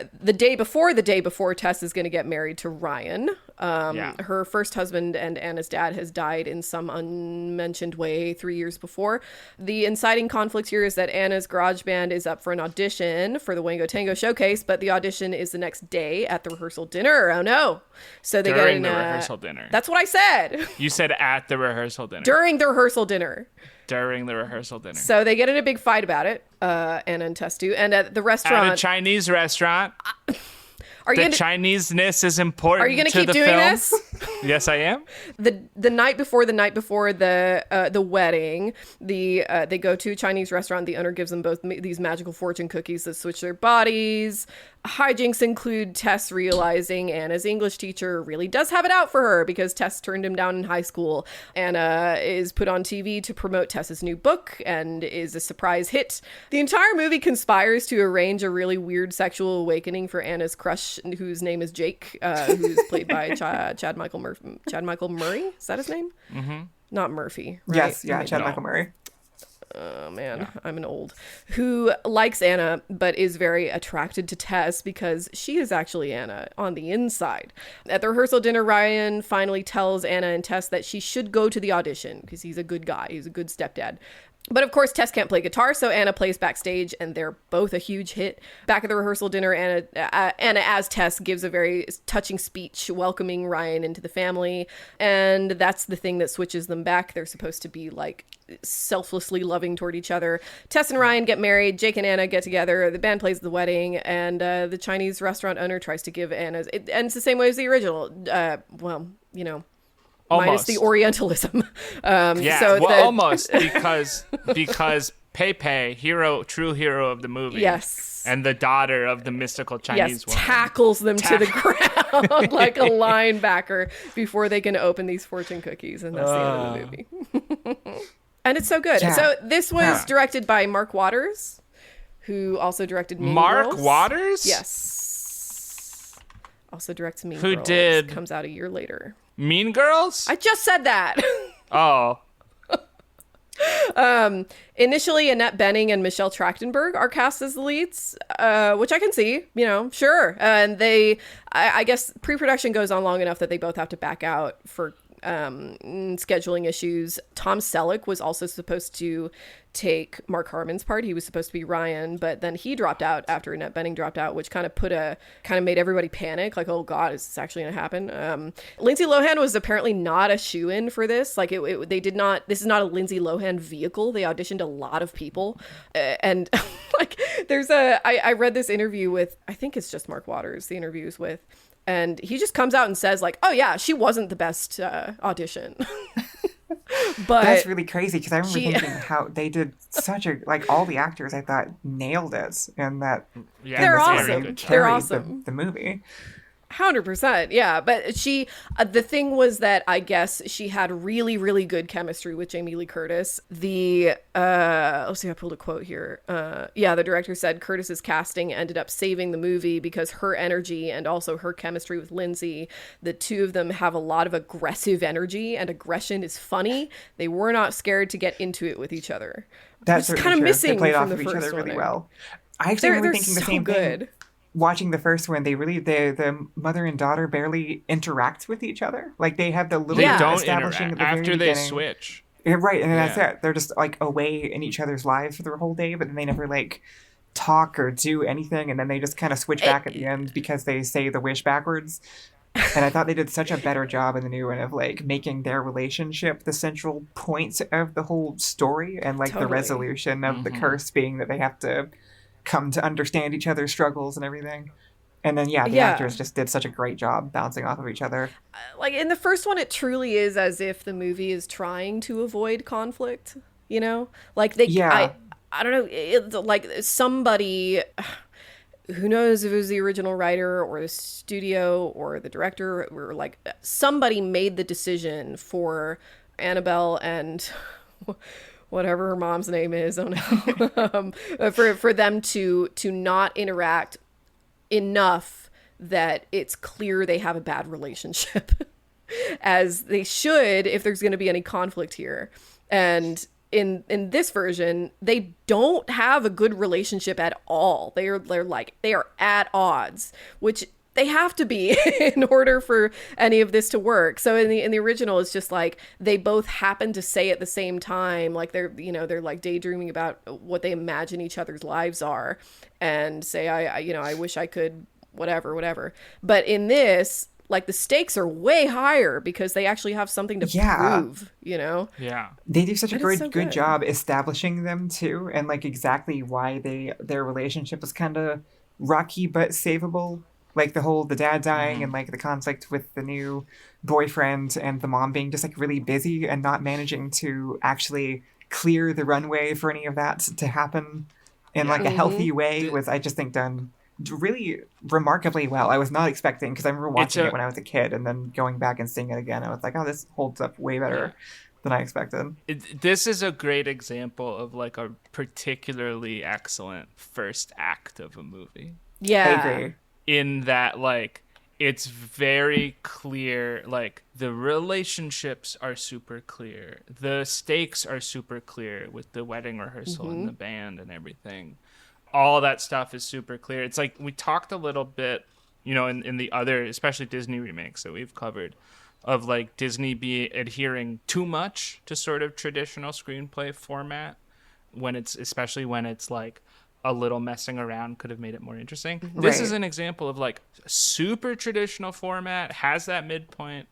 Tess is going to get married to Ryan. Her first husband and Anna's dad has died in some unmentioned way 3 years before. The inciting conflict here is that Anna's garage band is up for an audition for the Wango Tango showcase, but the audition is the next day at the rehearsal dinner. Oh no. So they During get the rehearsal dinner. That's what I said. You said at the rehearsal dinner. During the rehearsal dinner. During the rehearsal dinner. So they get in a big fight about it, Anna and Tess do. And at the restaurant... At a Chinese restaurant. Chineseness is important. Are you going to keep the doing film. this? Yes, I am. The night before the wedding, they go to a Chinese restaurant. The owner gives them both these magical fortune cookies that switch their bodies. Hijinks include Tess realizing Anna's English teacher really does have it out for her because Tess turned him down in high school. Anna is put on TV to promote Tess's new book and is a surprise hit. The entire movie conspires to arrange a really weird sexual awakening for Anna's crush, whose name is Jake, who's played by Chad Michael Murray. Is that his name? Mm-hmm. Not Murphy. Right? Yes, yeah, Chad Michael Murray. Oh man, I'm an old. Who likes Anna but is very attracted to Tess because she is actually Anna on the inside. At the rehearsal dinner, Ryan finally tells Anna and Tess that she should go to the audition because he's a good guy. He's a good stepdad. But of course, Tess can't play guitar, so Anna plays backstage, and they're both a huge hit. Back at the rehearsal dinner, Anna as Tess, gives a very touching speech welcoming Ryan into the family, and that's the thing that switches them back. They're supposed to be, like, selflessly loving toward each other. Tess and Ryan get married, Jake and Anna get together, the band plays the wedding, and the Chinese restaurant owner tries to give Anna's... It ends the same way as the original. Almost. Minus the Orientalism. Almost because Pepe, true hero of the movie, yes, and the daughter of the mystical Chinese woman, tackles them to the ground like a linebacker before they can open these fortune cookies, and that's the end of the movie. And it's so good. Yeah. So this was directed by Mark Waters, who also directed Mean Mark Girls. Waters? Yes. Also directs Mean Who Girls. did- Comes out a year later. Mean Girls? I just said that. Oh. Initially, Annette Bening and Michelle Trachtenberg are cast as the leads, which I can see, sure. And I guess pre-production goes on long enough that they both have to back out for scheduling issues. Tom Selleck was also supposed to take Mark Harmon's part. He was supposed to be Ryan, but then he dropped out after Annette Bening dropped out, which kind of made everybody panic. Like, oh God, is this actually going to happen? Lindsay Lohan was apparently not a shoo-in for this. Like, they did not. This is not a Lindsay Lohan vehicle. They auditioned a lot of people, and like, I read this interview with, I think it's just Mark Waters. The interviews with. And he just comes out and says, like, oh, yeah, she wasn't the best audition. But that's really crazy because I remember thinking how they did all the actors I thought nailed it, and that they're awesome. They're awesome. The movie. 100%, yeah. But she, the thing was that I guess she had really, really good chemistry with Jamie Lee Curtis. Let's see, I pulled a quote here. The director said Curtis's casting ended up saving the movie because her energy and also her chemistry with Lindsay, the two of them have a lot of aggressive energy, and aggression is funny. They were not scared to get into it with each other. That's kind of missing. They played from off the of each first other really one. well. I actually remember thinking the so same good. thing. Watching the first one, the mother and daughter barely interact with each other. Like, they have the little They don't establishing interact at the after very they beginning. switch. Yeah, right, and then that's it. They're just like away in each other's lives for the whole day, but then they never like talk or do anything, and then they just kind of switch back at the end because they say the wish backwards. And I thought they did such a better job in the new one of like making their relationship the central point of the whole story, and like the resolution of the curse being that they have to come to understand each other's struggles and everything. And then the actors just did such a great job bouncing off of each other. Like in the first one, it truly is as if the movie is trying to avoid conflict, like I don't know, like somebody who knows if it was the original writer or the studio or the director, or like somebody made the decision for Annabelle and whatever her mom's name is, oh no, for them to not interact enough that it's clear they have a bad relationship, as they should if there's going to be any conflict here. And in this version, they don't have a good relationship at all. They are at odds, which they have to be in order for any of this to work. So in the original, it's just like they both happen to say at the same time, like they're like daydreaming about what they imagine each other's lives are, and say, I wish I could whatever. But in this, like, the stakes are way higher because they actually have something to prove, Yeah. They do such a so good job establishing them too, and like exactly why their relationship is kind of rocky but savable. Like the dad dying and like the conflict with the new boyfriend, and the mom being just like really busy and not managing to actually clear the runway for any of that to happen in like a healthy way was, I just think, done really remarkably well. I was not expecting, because I remember watching it when I was a kid, and then going back and seeing it again, I was like, oh, this holds up way better than I expected. This is a great example of like a particularly excellent first act of a movie. Yeah. I agree. In that, like, it's very clear, like, the relationships are super clear. The stakes are super clear with the wedding rehearsal and the band and everything. All that stuff is super clear. It's like, we talked a little bit, in the other, especially Disney remakes that we've covered, of like Disney adhering too much to sort of traditional screenplay format, especially when it's like a little messing around could have made it more interesting. This is an example of like super traditional format, has that midpoint.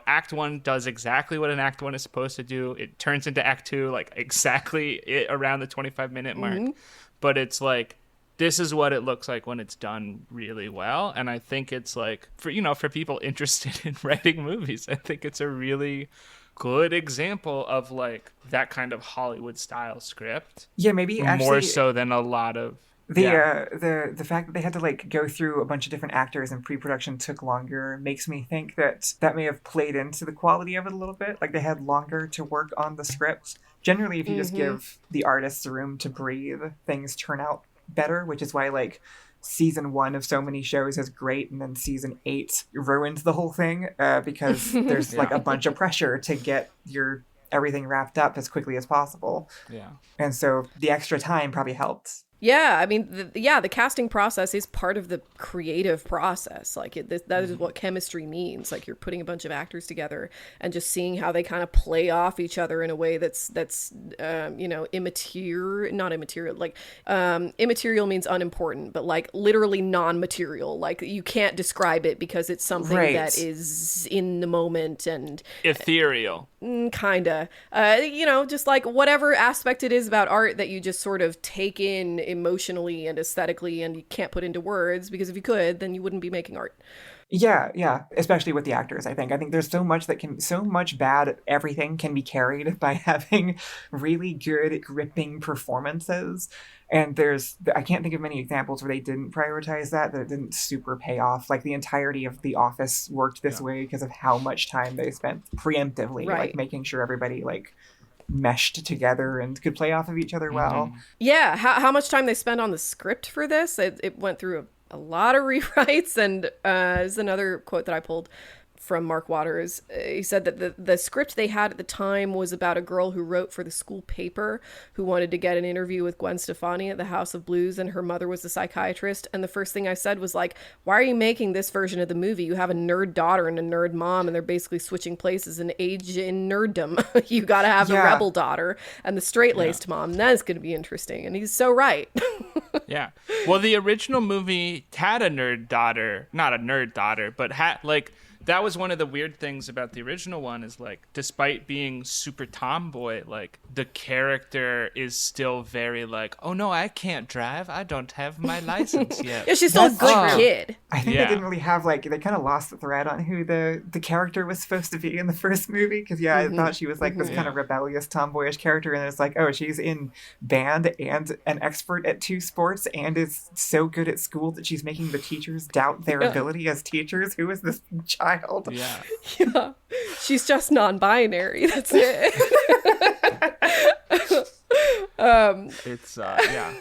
Act 1 does exactly what an Act 1 is supposed to do. It turns into Act 2 like exactly around the 25-minute mark. But it's like, this is what it looks like when it's done really well. And I think it's like, for people interested in writing movies, I think it's a really good example of like that kind of Hollywood style script. Yeah, maybe actually more so than a lot of the fact that they had to like go through a bunch of different actors and pre-production took longer makes me think that may have played into the quality of it a little bit. Like, they had longer to work on the script. Generally, if you just give the artists room to breathe, things turn out better, which is why like season 1 of so many shows is great, and then season 8 ruins the whole thing because there's like a bunch of pressure to get your everything wrapped up as quickly as possible. Yeah. And so the extra time probably helped. Yeah, I mean, the casting process is part of the creative process. Like, that is what chemistry means. Like, you're putting a bunch of actors together and just seeing how they kind of play off each other in a way that's not immaterial. Like, immaterial means unimportant, but like literally non-material. Like, you can't describe it because it's something that is in the moment and ethereal. Kinda. Just like whatever aspect it is about art that you just sort of take in emotionally and aesthetically, and you can't put into words, because if you could, then you wouldn't be making art. Yeah, especially with the actors. I think there's so much bad everything can be carried by having really good gripping performances. And I can't think of many examples where they didn't prioritize that it didn't super pay off. Like, the entirety of The Office worked this way because of how much time they spent preemptively, like making sure everybody like meshed together and could play off of each other well. Yeah, how much time they spent on the script for this? It went through a lot of rewrites, and is another quote that I pulled from Mark Waters. He said that the script they had at the time was about a girl who wrote for the school paper who wanted to get an interview with Gwen Stefani at the House of Blues, and her mother was a psychiatrist. And the first thing I said was like, why are you making this version of the movie? You have a nerd daughter and a nerd mom, and they're basically switching places in age in nerddom. You gotta have the rebel daughter and the straight-laced mom. That's gonna be interesting. And he's so right. Yeah. Well, the original movie had a nerd daughter, not a nerd daughter, but had like that was one of the weird things about the original one is like, despite being super tomboy, like the character is still very like, oh no, I can't drive. I don't have my license yet. Yeah, she's still a That's good true. kid. I think Yeah. they didn't really have like they kind of lost the thread on who the character was supposed to be in the first movie because I thought she was like this kind of rebellious tomboyish character, and it's like, oh, she's in band and an expert at 2 sports and is so good at school that she's making the teachers doubt their ability as teachers. Who is this child? Yeah. Yeah. She's just non-binary. That's it. It's yeah.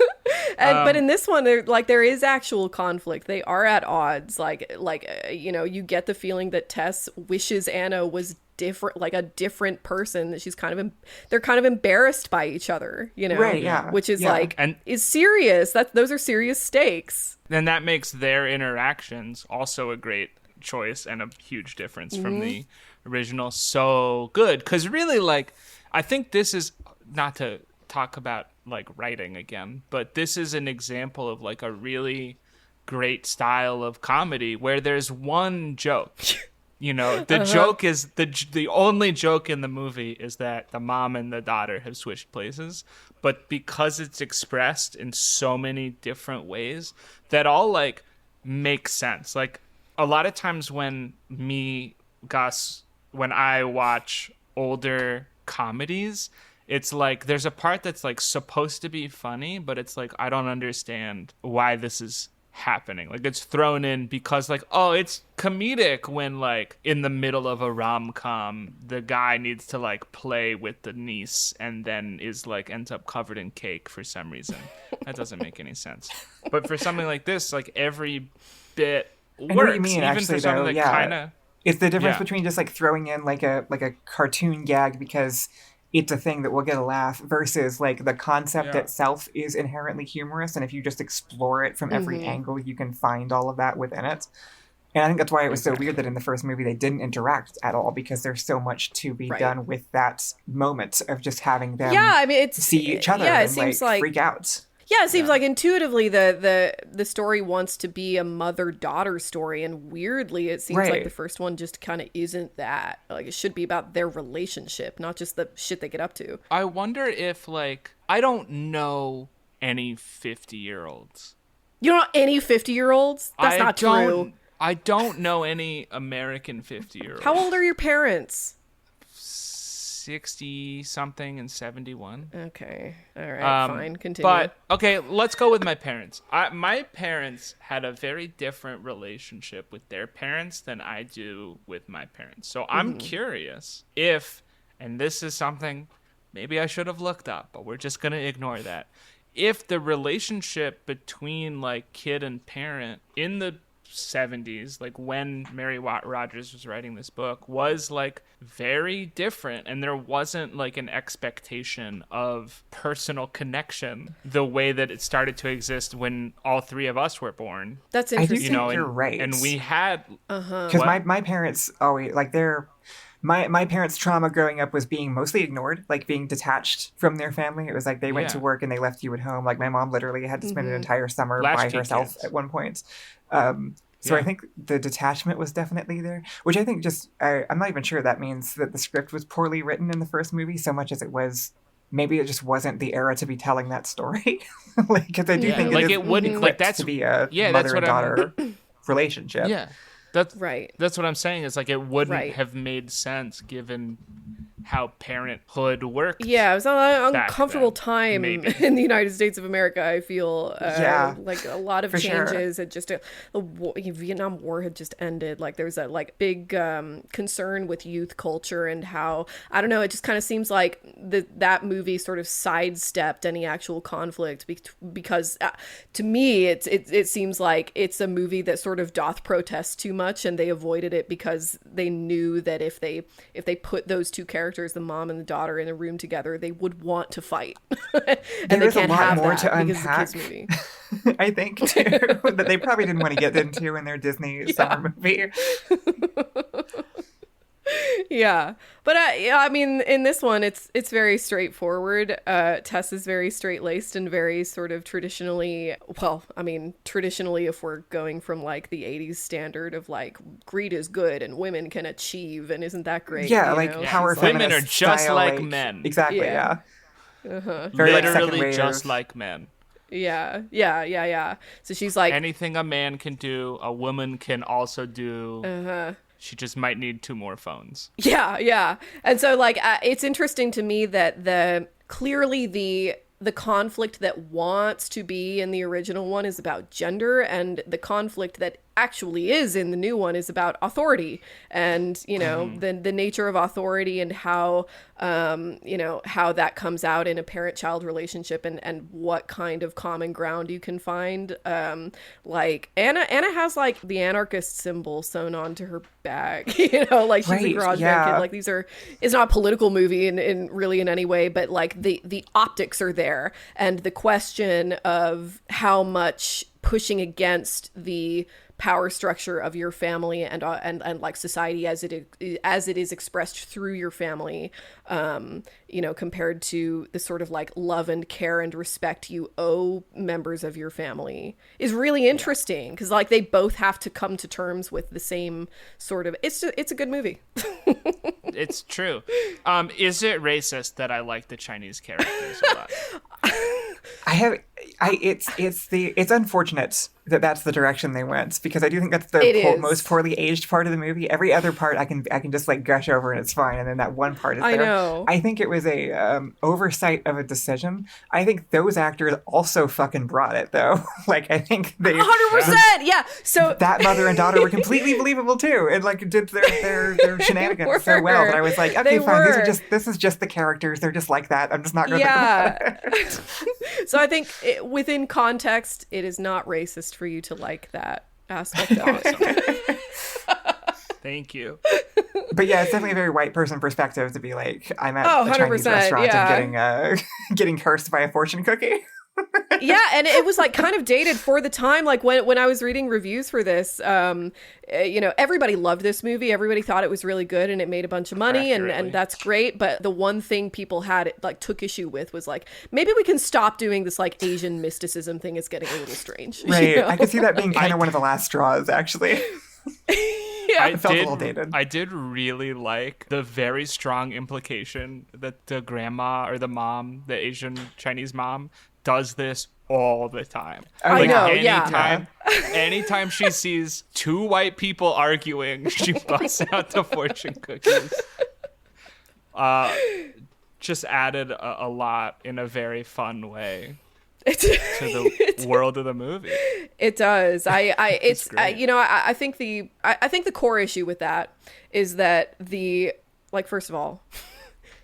But in this one, there is actual conflict. They are at odds. You get the feeling that Tess wishes Anna was different, like a different person. That she's they're kind of embarrassed by each other. Right, yeah. Which is Yeah. And is serious. Those are serious stakes. then that makes their interactions also a great choice and a huge difference from the original. So good, because really, like, I think this is, not to talk about like writing again, but this is an example of like a really great style of comedy where there's one joke. The joke is the only joke in the movie is that the mom and the daughter have switched places, but because it's expressed in so many different ways that all like make sense. Like a lot of times when I watch older comedies, it's like there's a part that's like supposed to be funny, but it's like I don't understand why this is happening. Like it's thrown in because like, oh, it's comedic when like in the middle of a rom-com the guy needs to like play with the niece and then is like ends up covered in cake for some reason. That doesn't make any sense. But for something like this, like every bit I know works, what you mean, even actually, for something though, that yeah. kind of It's the difference Yeah. between just like throwing in like a cartoon gag because it's a thing that will get a laugh versus like the concept Yeah. itself is inherently humorous, and if you just explore it from every angle, you can find all of that within it. And I think that's why it was so weird that in the first movie they didn't interact at all, because there's so much to be Right. done with that moment of just having them Yeah, I mean, it's see each other Yeah, it and seems like freak out. Yeah, it seems like intuitively the story wants to be a mother-daughter story, and weirdly it seems like Right. the first one just kind of isn't that. Like it should be about their relationship, not just the shit they get up to. I wonder if like I don't know any 50-year-olds. You don't know any 50-year-olds? That's not true. I don't know any American 50-year-olds. How old are your parents? 60 something and 71. Okay. All right, fine. Continue. But okay, let's go with my parents. My parents had a very different relationship with their parents than I do with my parents. So I'm curious if, and this is something maybe I should have looked up, but we're just going to ignore that. If the relationship between like kid and parent in the 70s, like when Mary Rogers was writing this book, was like very different, and there wasn't like an expectation of personal connection the way that it started to exist when all 3 of us were born. That's I do interesting. think You know, you're and, right. and we had Because What? my parents always like my parents' trauma growing up was being mostly ignored, like being detached from their family. It was like they went to Yeah. work and they left you at home. Like my mom literally had to spend an entire summer by Latchkey herself kids. at one point. So Yeah. I think the detachment was definitely there, which I think I'm not even sure that means that the script was poorly written in the first movie so much as it was. Maybe it just wasn't the era to be telling that story. Like, because I do Yeah, think like is it wouldn't- like, clipped that's- to be a yeah, that's mother and what I'm- daughter relationship. yeah. That's Right. That's what I'm saying. Is like it wouldn't Right. have made sense given how parenthood worked. Yeah, it was an Back uncomfortable then, time maybe. in the United States of America, I feel. Yeah, Like a lot of for sure. changes. It just, the Vietnam War had just ended. Like there was that like big concern with youth culture and how, I don't know, it just kind of seems like that movie sort of sidestepped any actual conflict because to me, it seems like it's a movie that sort of doth protest too much, and they avoided it because they knew that if they put those two characters, the mom and the daughter, in a room together, they would want to fight. And they There's a can't lot have more that to because it's a kids unpack. movie. I think too, that they probably didn't want to get into in their Disney summer movie. Yeah, but yeah, I mean, in this one, it's very straightforward. Tess is very straight laced and very sort of traditionally. Well, I mean, traditionally, if we're going from like the '80s standard of like greed is good and women can achieve, and isn't that great? Yeah, you like know? power She's like, Women are feminist just style, like men. Exactly. Yeah. Yeah. Very like second Literally wave. just like men. Yeah. So she's like, Anything a man can do, a woman can also do. She just might need 2 more phones. yeah. And so like, it's interesting to me that clearly the conflict that wants to be in the original one is about gender, and the conflict that actually is in the new one is about authority, and you know, the nature of authority, and how you know, how that comes out in a parent-child relationship, and what kind of common ground you can find. Like Anna has like the anarchist symbol sewn onto her back, you know, like she's a Right, garage band yeah. kid. Like it's not a political movie in really in any way, but like the optics are there, and the question of how much pushing against the power structure of your family and like society as it is expressed through your family, you know, compared to the sort of like love and care and respect you owe members of your family is really interesting, because like they both have to come to terms with the same sort of. It's a good movie. It's true. Is it racist that I like the Chinese characters a lot? It's unfortunate that that's the direction they went, because I do think that's It the is. most poorly aged part of the movie. Every other part I can just like gush over and it's fine, and then that one part is I there. know. I think it was a oversight of a decision. I think those actors also fucking brought it though. Like I think they 100%. Yeah. So that mother and daughter were completely believable too, and like did their shenanigans so well that I was like, okay, They fine. were. This is just the characters. They're just like that. I'm just not going to. yeah. So I think within context, it is not racist for you to like that aspect of it. Thank you. But yeah, it's definitely a very white person perspective to be like, I'm at Oh, a Chinese 100%, restaurant yeah. and getting cursed by a fortune cookie. Yeah, and it was like kind of dated for the time. Like when I was reading reviews for this, you know, everybody loved this movie. Everybody thought it was really good, and it made a bunch of money, and Accurately. that's great. But the one thing people had like took issue with was like, maybe we can stop doing this like Asian mysticism thing. It's getting a little strange. you Right. know? I could see that being kind of one of the last straws, actually. I felt a little dated. I did really like the very strong implication that the grandma or the mom, the Asian Chinese mom, does this all the time. Oh, I know, anytime, anytime she sees 2 white people arguing, she busts out the fortune cookies. Just added a lot in a very fun way to the world of the movie. It does. It's great. you know, I think I think the core issue with that is that like, first of all,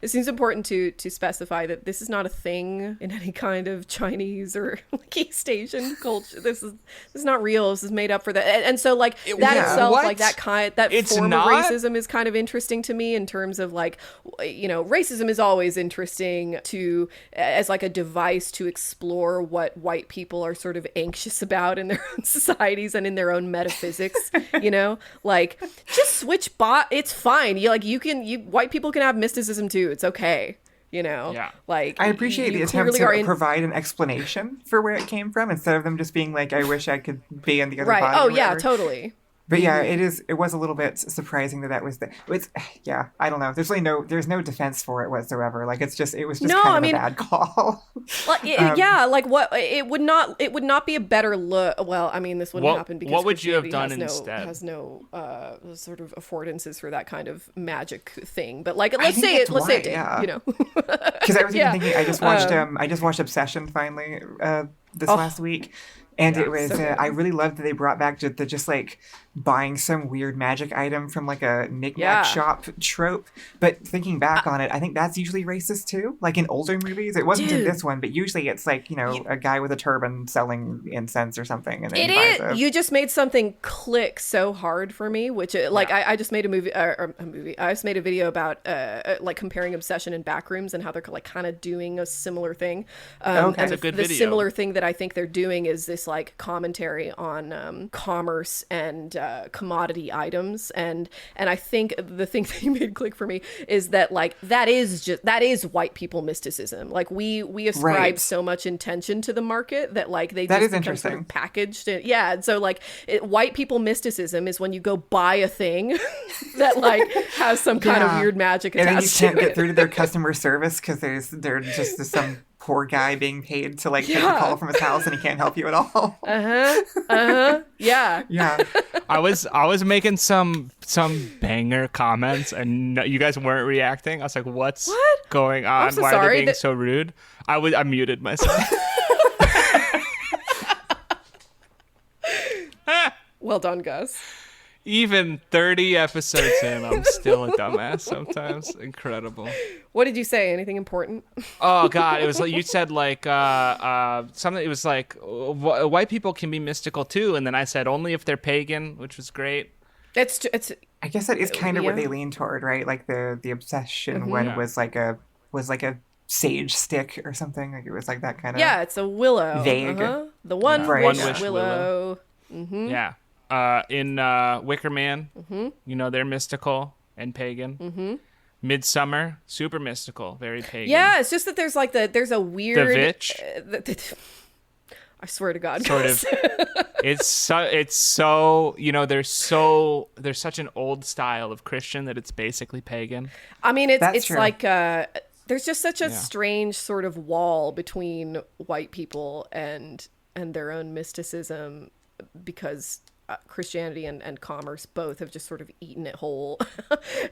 it seems important to specify that this is not a thing in any kind of Chinese or like East Asian culture. This is not real. This is made up for that. And so like that yeah. itself, What? like that It's form not? of racism is kind of interesting to me in terms of like, you know, racism is always interesting to as like a device to explore what white people are sort of anxious about in their own societies and in their own metaphysics, you know, like just switch it's fine. White people can have mysticism too. It's okay. You know, Yeah. like I appreciate you the attempt clearly are to in- provide an explanation for where it came from instead of them just being like, I wish I could be in the other right. body. Oh or yeah, whatever. totally. But yeah, it was a little bit surprising that was it's yeah, I don't know. There's no defense for it whatsoever. Like it was just No, kind I of mean- a bad call. Like yeah, like what it would not be a better look. Well, I mean, this wouldn't What- happen because what would you have Christianity done instead? has no sort of affordances for that kind of magic thing. But like, I let's think say that's it. Let's say it why, did. yeah. You know. Because I was Yeah. even thinking, I just watched Obsession finally this last week, and it was so good. I really loved that they brought back the just like buying some weird magic item from like a knickknack Yeah. shop trope. But thinking back on it, I think that's usually racist too. Like in older movies, it wasn't in Dude. this one, but usually it's like, you know, a guy with a turban selling incense or something, and then It he buys is. a- You just made something click so hard for me, which like I just made a movie. I just made a video about like comparing Obsession and Backrooms and how they're like kind of doing a similar thing. Okay. And It's a good the video. similar thing that I think they're doing is this like commentary on commerce and commodity items, and I think the thing that you made click for me is that like that is white people mysticism. Like we ascribe Right. so much intention to the market that like they That just is become sort interesting. of packaged. Yeah, and so like white people mysticism is when you go buy a thing that like has some kind of Yeah. weird magic And then you attached can't to get it. through to their customer service because they're just some poor guy being paid to like take a Yeah. call from his house and he can't help you at all. Yeah. Yeah. I was making some banger comments and you guys weren't reacting. I was like, "What's What? going on? I'm so Why are sorry they being that- so rude?" I muted myself. Well done, Gus. Even 30 episodes in, I'm still a dumbass sometimes. Incredible. What did you say? Anything important? Oh God, it was like you said like something. It was like white people can be mystical too, and then I said only if they're pagan, which was great. It's I guess that is kind of what Yeah. they lean toward, right? Like the obsession Mm-hmm. one Yeah. was like a sage stick or something. Like it was like that kind of yeah, it's a willow. Vague. The one Right. wish, One wish willow. Yeah. In Wicker Man, you know they're mystical and pagan. Midsummer, super mystical, very pagan. Yeah, it's just that there's a weird. Witch. I swear to God, Sort Gus. of. It's so there's such an old style of Christian that it's basically pagan. I mean, That's it's true. like there's just such a Yeah. strange sort of wall between white people and their own mysticism because Christianity and commerce both have just sort of eaten it whole.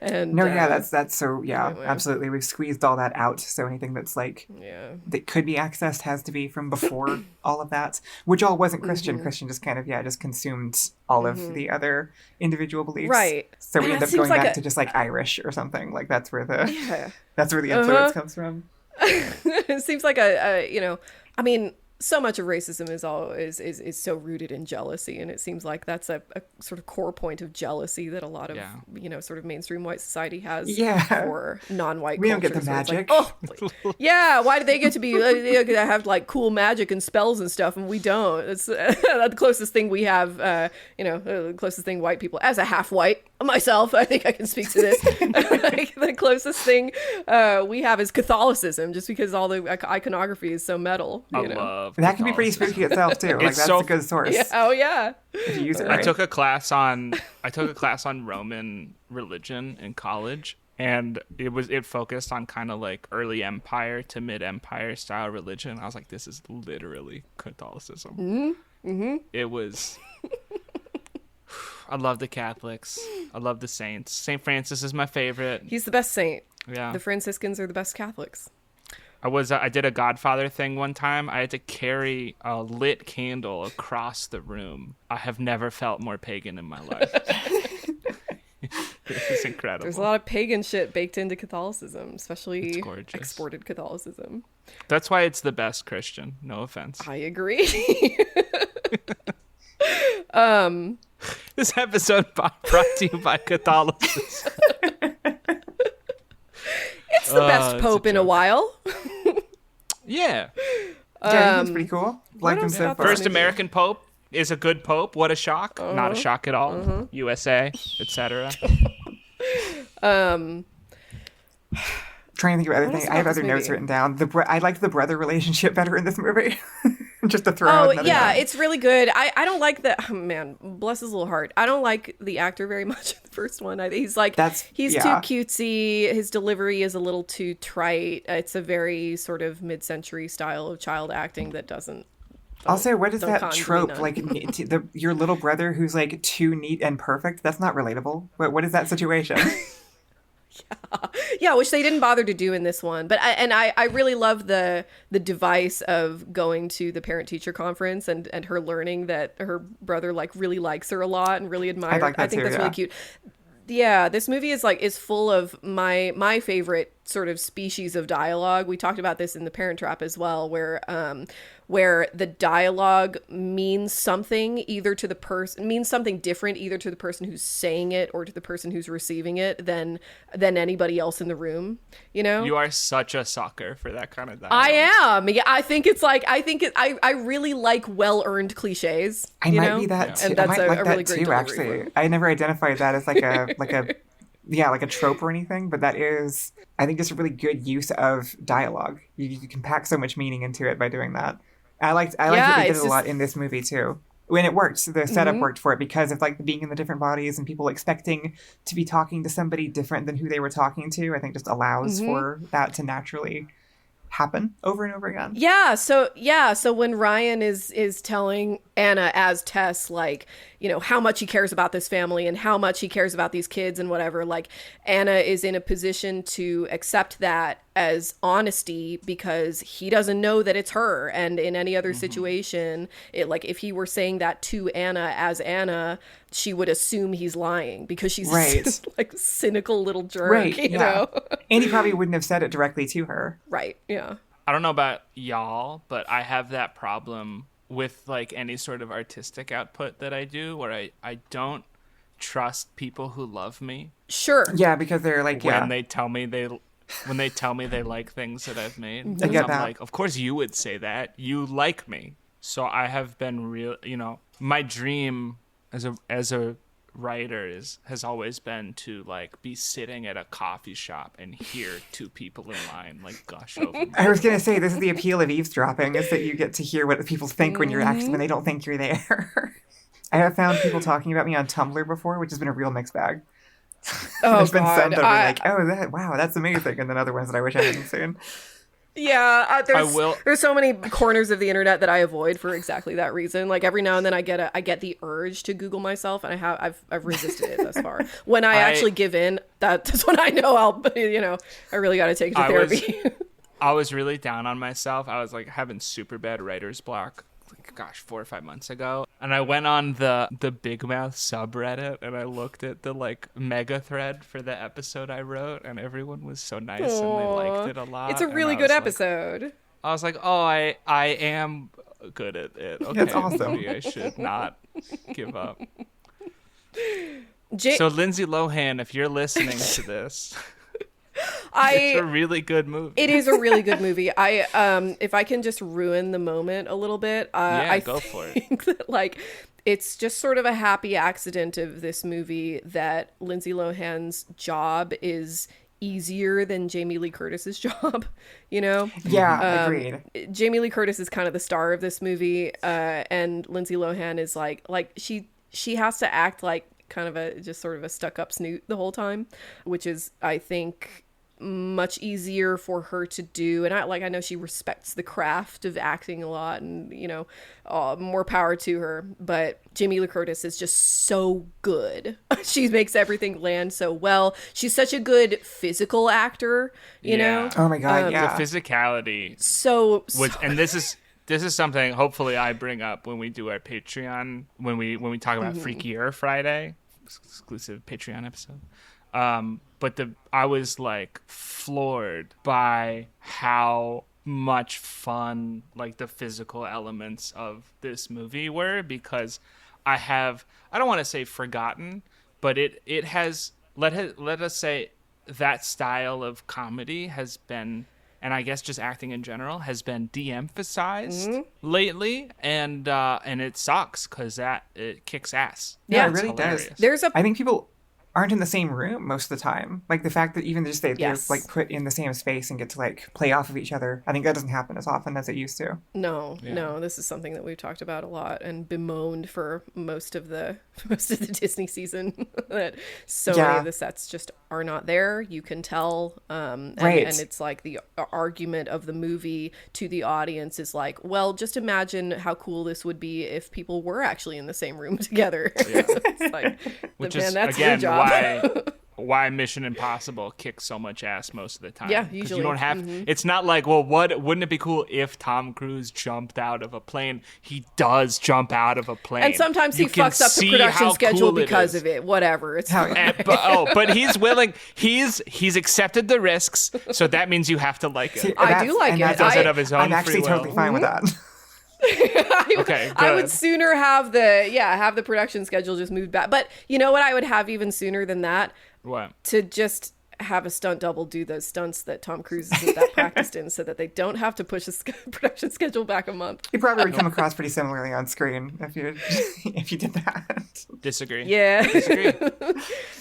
And No, yeah, that's so yeah, anyway. absolutely. We've squeezed all that out. So anything that's like yeah. that could be accessed has to be from before all of that, which all wasn't Christian. Mm-hmm. Christian just kind of just consumed all of the other individual beliefs. Right. So we And end that up seems going like back a- to just like Irish or something. Like that's where the Yeah. that's where the influence comes from. It seems like I mean, so much of racism is so rooted in jealousy, and it seems like that's a sort of core point of jealousy that a lot of Yeah. sort of mainstream white society has Yeah. for non-white We don't cultures. get the where it's like, magic. oh, yeah, why do they get to be they get to have like cool magic and spells and stuff, and we don't? It's the closest thing we have. The closest thing white people, as a half-white myself, I think I can speak to this. Like, the closest thing we have is Catholicism, just because all the iconography is so metal. I You know? love That can be pretty Catholicism. spooky itself too. Like It's that's so- a good source Yeah, oh yeah. if you use it I right. took a class on Roman religion in college, and it focused on kind of like early empire to mid empire style religion. I was like, this is literally Catholicism. It was. I love the Catholics. I love the saints. Saint Francis is my favorite. He's the best saint. Yeah, The Franciscans are the best Catholics. I did a Godfather thing one time. I had to carry a lit candle across the room. I have never felt more pagan in my life. It was incredible. There's a lot of pagan shit baked into Catholicism, It's especially gorgeous. exported Catholicism. That's why it's the best Christian. No offense. I agree. This episode brought to you by Catholicism. It's the best it's a pope in a joke. while. Yeah. Yeah, that's pretty cool. Like them else so about far. this First American pope is a good pope. What a shock. Not a shock at all. USA, etc. Trying to think of other What else things. I have about other this notes movie? written down. I liked the brother relationship better in this movie. Just to throw Oh out another yeah, one. it's really good. I don't like the man. Bless his little heart. I don't like the actor very much in the first one. He's like he's too cutesy. His delivery is a little too trite. It's a very sort of mid-century style of child acting that doesn't. Also, what is don't that con me trope? none. Like your little brother who's like too neat and perfect. That's not relatable. What is that situation? Yeah, which they didn't bother to do in this one. But I really love the device of going to the parent teacher conference and her learning that her brother like really likes her a lot and really admires. like that I think too, that's yeah. really cute. Yeah, this movie is full of my favorite sort of species of dialogue. We talked about this in The Parent Trap as well, where the dialogue means something either to the person, means something different either to the person who's saying it or to the person who's receiving it than anybody else in the room, you know? You are such a sucker for that kind of dialogue. I am. Yeah, I think it's like, I really like well-earned cliches. I you might know? be that too. And that's I might a like really that great too, delivery actually. form. I never identified that as like a like a trope or anything, but that is, I think, just a really good use of dialogue. You can pack so much meaning into it by doing that. I liked that they did it a lot in this movie too. When it worked, the setup worked for it because of like being in the different bodies and people expecting to be talking to somebody different than who they were talking to. I think just allows for that to naturally happen over and over again. So when Ryan is telling Anna as Tess, like, you know, how much he cares about this family and how much he cares about these kids and whatever, like, Anna is in a position to accept that as honesty because he doesn't know that it's her. And in any other situation, it, like, if he were saying that to Anna as Anna, she would assume he's lying because she's Right. like cynical little jerk, you know? And he probably wouldn't have said it directly to her. Right. Yeah. I don't know about y'all, but I have that problem with like any sort of artistic output that I do where I don't trust people who love me Sure. Yeah, because they're like, when they tell me they like things that I've made. I Because get I'm that. like, of course you would say that. You like me. So I have been real, you know, my dream as a writer has always been to like be sitting at a coffee shop and hear two people in line like gush over me. I was gonna say, this is the appeal of eavesdropping, is that you get to hear what people think when you're actually when they don't think you're there. I have found people talking about me on Tumblr before, which has been a real mixed bag. Oh, There's been God. some that are like, oh, that's amazing, and then other ones that I wish I hadn't seen. Yeah, will- there's so many corners of the internet that I avoid for exactly that reason. Like every now and then I get the urge to Google myself, and I've resisted it thus far. When I actually give in, that's when I know I really got to take it to therapy. I was really down on myself. I was like having super bad writer's block, like, gosh, 4 or 5 months ago. And I went on the Big Mouth subreddit and I looked at the like mega thread for the episode I wrote, and everyone was so nice and they liked it a lot. It's a and really I good was like- episode. I was like, oh, I am good at it. Okay, That's awesome. maybe I should not give up. Ja- So Lindsay Lohan, if you're listening to this, it's a I really good movie. it is a really good movie. If I can just ruin the moment a little bit, I go for it. think that like it's just sort of a happy accident of this movie that Lindsay Lohan's job is easier than Jamie Lee Curtis's job, you know? Yeah, agreed. Jamie Lee Curtis is kind of the star of this movie, and Lindsay Lohan is like she has to act like kind of a just sort of a stuck-up snoot the whole time, which is, I think, much easier for her to do. And I know she respects the craft of acting a lot, and more power to her. But Jamie Lee Curtis is just so good. She makes everything land so well. She's such a good physical actor, you know. Oh my god, yeah. The physicality So and this is something hopefully I bring up when we do our Patreon, when we talk about Freakier Friday, exclusive Patreon episode. But I was like floored by how much fun like the physical elements of this movie were, because I don't want to say forgotten, but it has let us say that style of comedy has been, and I guess just acting in general, has been de-emphasized lately, and it sucks because it kicks ass. Yeah, it It's really does. hilarious. I think people aren't in the same room most of the time. Like the fact that even just they're Yes. like put in the same space and get to like play off of each other. I think that doesn't happen as often as it used to. No, this is something that we've talked about a lot and bemoaned for most of the Disney season. That so many of the sets just are not there. You can tell, Right. and it's like the argument of the movie to the audience is like, well, just imagine how cool this would be if people were actually in the same room together. It's like, Which man, is that's again your job. why Mission Impossible kicks so much ass most of the time. Yeah, 'Cause usually. you don't have. It's not like, well, wouldn't it be cool if Tom Cruise jumped out of a plane? He does jump out of a plane, And sometimes You he can fucks up the see production how schedule cool it because is. of it. Whatever. It's fine. But he's willing. He's accepted the risks, so that means you have to like it. I do like and it. that's Does I- it of his own I'm actually free will. totally fine with that. Okay, I would good. sooner have the production schedule just moved back. But you know what I would have even sooner than that? What? To just have a stunt double do those stunts that Tom Cruise is that practiced in, so that they don't have to push the production schedule back a month. You probably would come across pretty similarly on screen if you if you did that. Disagree. Yeah. Disagree.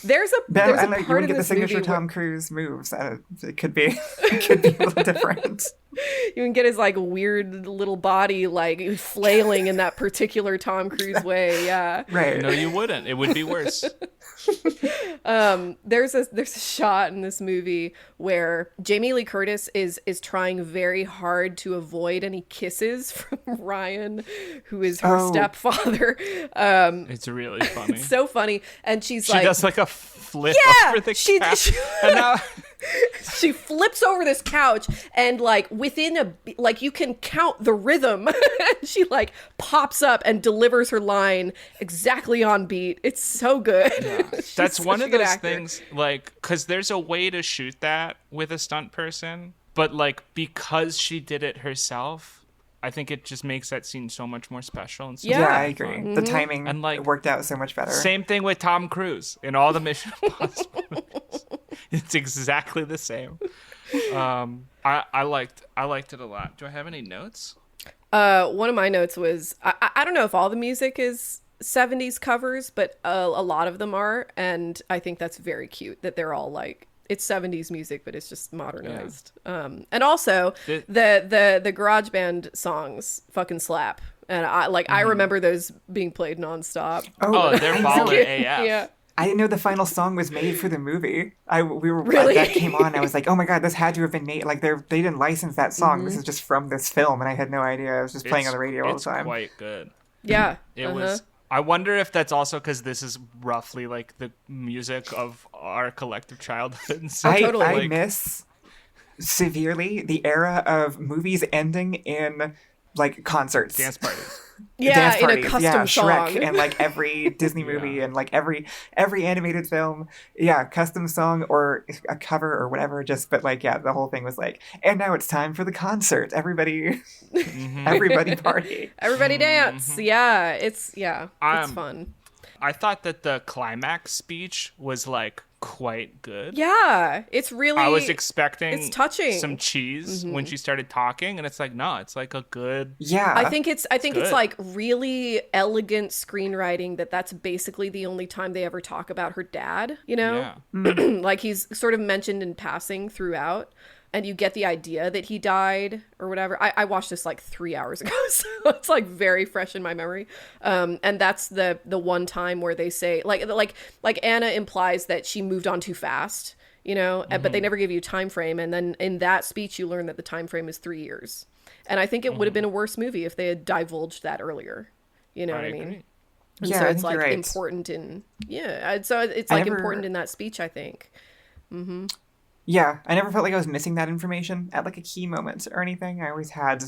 There's a Ben, there's I a know you part wouldn't in get the this signature movie where Tom Cruise moves. It could be a little different. you can get his like weird little body like flailing in that particular Tom Cruise way. Yeah. Right. No, you wouldn't. It would be worse. There's a shot in this movie where Jamie Lee Curtis is trying very hard to avoid any kisses from Ryan, who is her Oh. stepfather. It's really funny. So funny, and she's She like, does like a flip Yeah, over the she- couch. And now she flips over this couch, and like within like you can count the rhythm. She like pops up and delivers her line exactly on beat. It's so good. She's that's such one a of good those actor. things, like, because there's a way to shoot that with a stunt person, but like because she did it herself, I think it just makes that scene so much more special and so Yeah. Yeah, much I more agree. fun. The timing And, like, worked out so much better. Same thing with Tom Cruise in all the Mission Impossible movies. It's exactly the same. I liked it a lot. Do I have any notes? One of my notes was I don't know if all the music is 70s covers, but a lot of them are, and I think that's very cute that they're all like it's 70s music, but it's just modernized. And also the garage band songs fucking slap, and I remember those being played nonstop. Oh, they're baller AF. Yeah. I didn't know the final song was made for the movie. We were Really? that came on. I was like, oh my god, this had to have been made. Like they didn't license that song. This is just from this film, and I had no idea. It was just playing on the radio all the It's time. quite good. Yeah. It was. I wonder if that's also because this is roughly like the music of our collective childhood. So, totally. I like, miss severely the era of movies ending in like concerts. dance parties. Yeah, Dance in a parties. custom yeah, song. Shrek and like every Disney movie and like every animated film. Yeah, custom song or a cover or whatever. Just but like the whole thing was like, and now it's time for the concert. Everybody, everybody party. Everybody dance. Yeah, it's Um, fun. I thought that the climax speech was like quite good. Yeah, it's really. I was expecting it's touching. some cheese when she started talking, and it's like, no, it's like a good. Yeah, I think it's good. like really elegant screenwriting that's basically the only time they ever talk about her dad, you know? Yeah. Like he's sort of mentioned in passing throughout, and you get the idea that he died or whatever. I watched this like 3 hours ago, so it's like very fresh in my memory. And that's the one time where they say like Anna implies that she moved on too fast, you know, but they never give you a time frame. And then in that speech, you learn that the time frame is 3 years. And I think it would have been a worse movie if they had divulged that earlier. You know what I mean? agree. And Yeah, so I it's think you're like right. important in so it's I like never- important in that speech, I think. Yeah, I never felt like I was missing that information at like a key moment or anything. I always had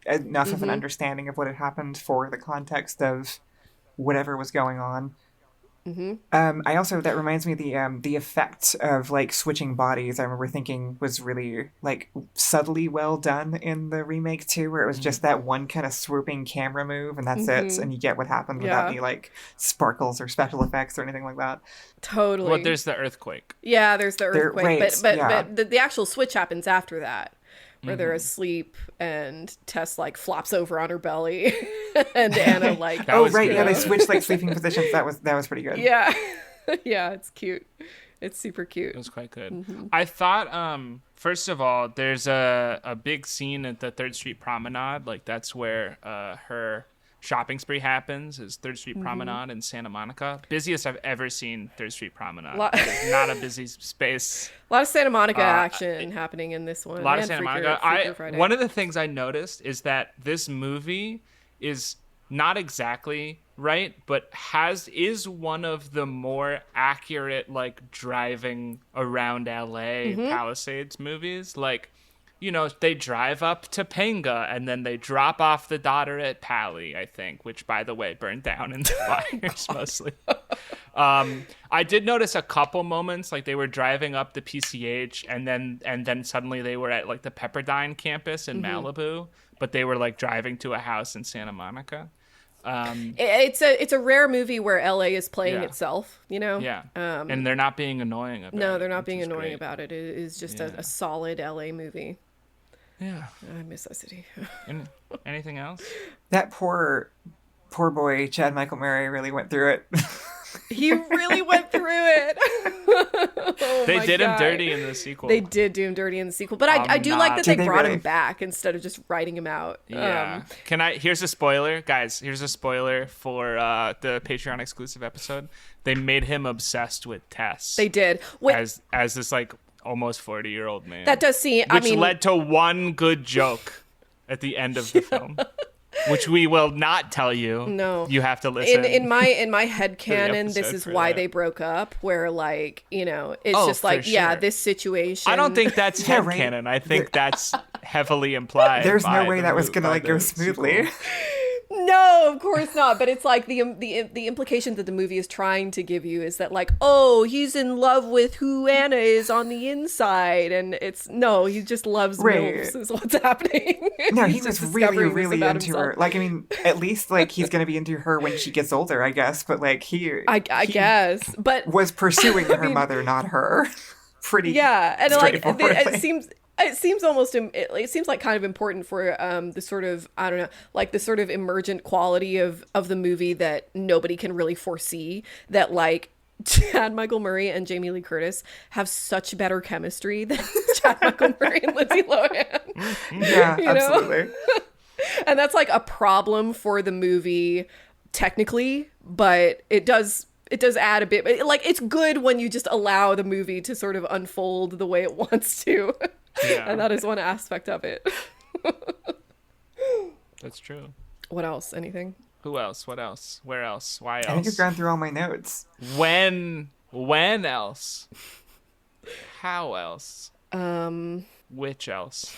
enough of an understanding of what had happened for the context of whatever was going on. I also that reminds me of the effect of like switching bodies. I remember thinking was really like subtly well done in the remake too, where it was just that one kind of swooping camera move and that's it, and you get what happened without Yeah. any like sparkles or special effects or anything like that. Totally. Well, there's the earthquake. Yeah, there's the They're- earthquake, right, but yeah. the actual switch happens after that, where they're asleep and Tess like flops over on her belly, and Anna like That Oh was right, good. yeah, they switched like sleeping positions. That was pretty good. yeah, yeah, it's cute. It's super cute. It was quite good. I thought, first of all, there's a big scene at the 3rd Street Promenade. Like, that's where her shopping spree happens, is 3rd Street Promenade in Santa Monica. Busiest I've ever seen 3rd Street Promenade. It's not a busy space. A lot of Santa Monica action happening in this one. A lot of and Santa Freaker- Monica. Freaker Friday. One of the things I noticed is that this movie is not exactly right? But is one of the more accurate like driving around LA Palisades movies. Like, you know, they drive up to Topanga and then they drop off the daughter at Pali, I think, which by the way burned down in the fires mostly. I did notice a couple moments like they were driving up the PCH and then suddenly they were at like the Pepperdine campus in Malibu, but they were like driving to a house in Santa Monica. It's a rare movie where LA is playing itself, you know? Yeah. And they're not being annoying about it. No, they're not which being is annoying great. about it. It is just a solid LA movie. Yeah. I miss that city. Anything else? That poor boy Chad Michael Murray really went through it. He really went through it. Oh They my did him God. dirty in the sequel. They did do him dirty in the sequel, but I do like that Did they they brought really? him back instead of just writing him out. Yeah. Here's a spoiler, guys. Here's a spoiler for the Patreon exclusive episode. They made him obsessed with Tess. They did. Wait, as this like almost 40-year-old man. that does seem. Which led to one good joke at the end of the film. Which we will not tell you. No. You have to listen. in my head canon, this episode is for why that. they broke up. Where like, you know, it's Oh, just for like sure. this situation. I don't think that's Yeah, right. headcanon. I think that's heavily implied. There's by no way the that was mo- gonna by like the go sequel. smoothly. No, of course not. But it's like the implication that the movie is trying to give you is that like, oh, he's in love with who Anna is on the inside, and it's no, he just loves Right. MILFs is what's happening. No, he He's was just really, discovering this really about into himself. her. Like, I mean, at least like he's gonna be into her when she gets older, I guess. But like I guess, but was pursuing her mother, not her. Pretty. yeah, and like straightforwardly. it seems almost it seems like kind of important for the sort of, I don't know, like the sort of emergent quality of the movie that nobody can really foresee, that like Chad Michael Murray and Jamie Lee Curtis have such better chemistry than Chad Michael Murray and Lindsay Lohan. Yeah, you know? absolutely. And that's like a problem for the movie technically, but it does add a bit, like it's good when you just allow the movie to sort of unfold the way it wants to. Yeah. And that is one aspect of it. That's true. What else? Anything? Who else? What else? Where else? Why else? I think I've gone through all my notes. When else? How else? Which else?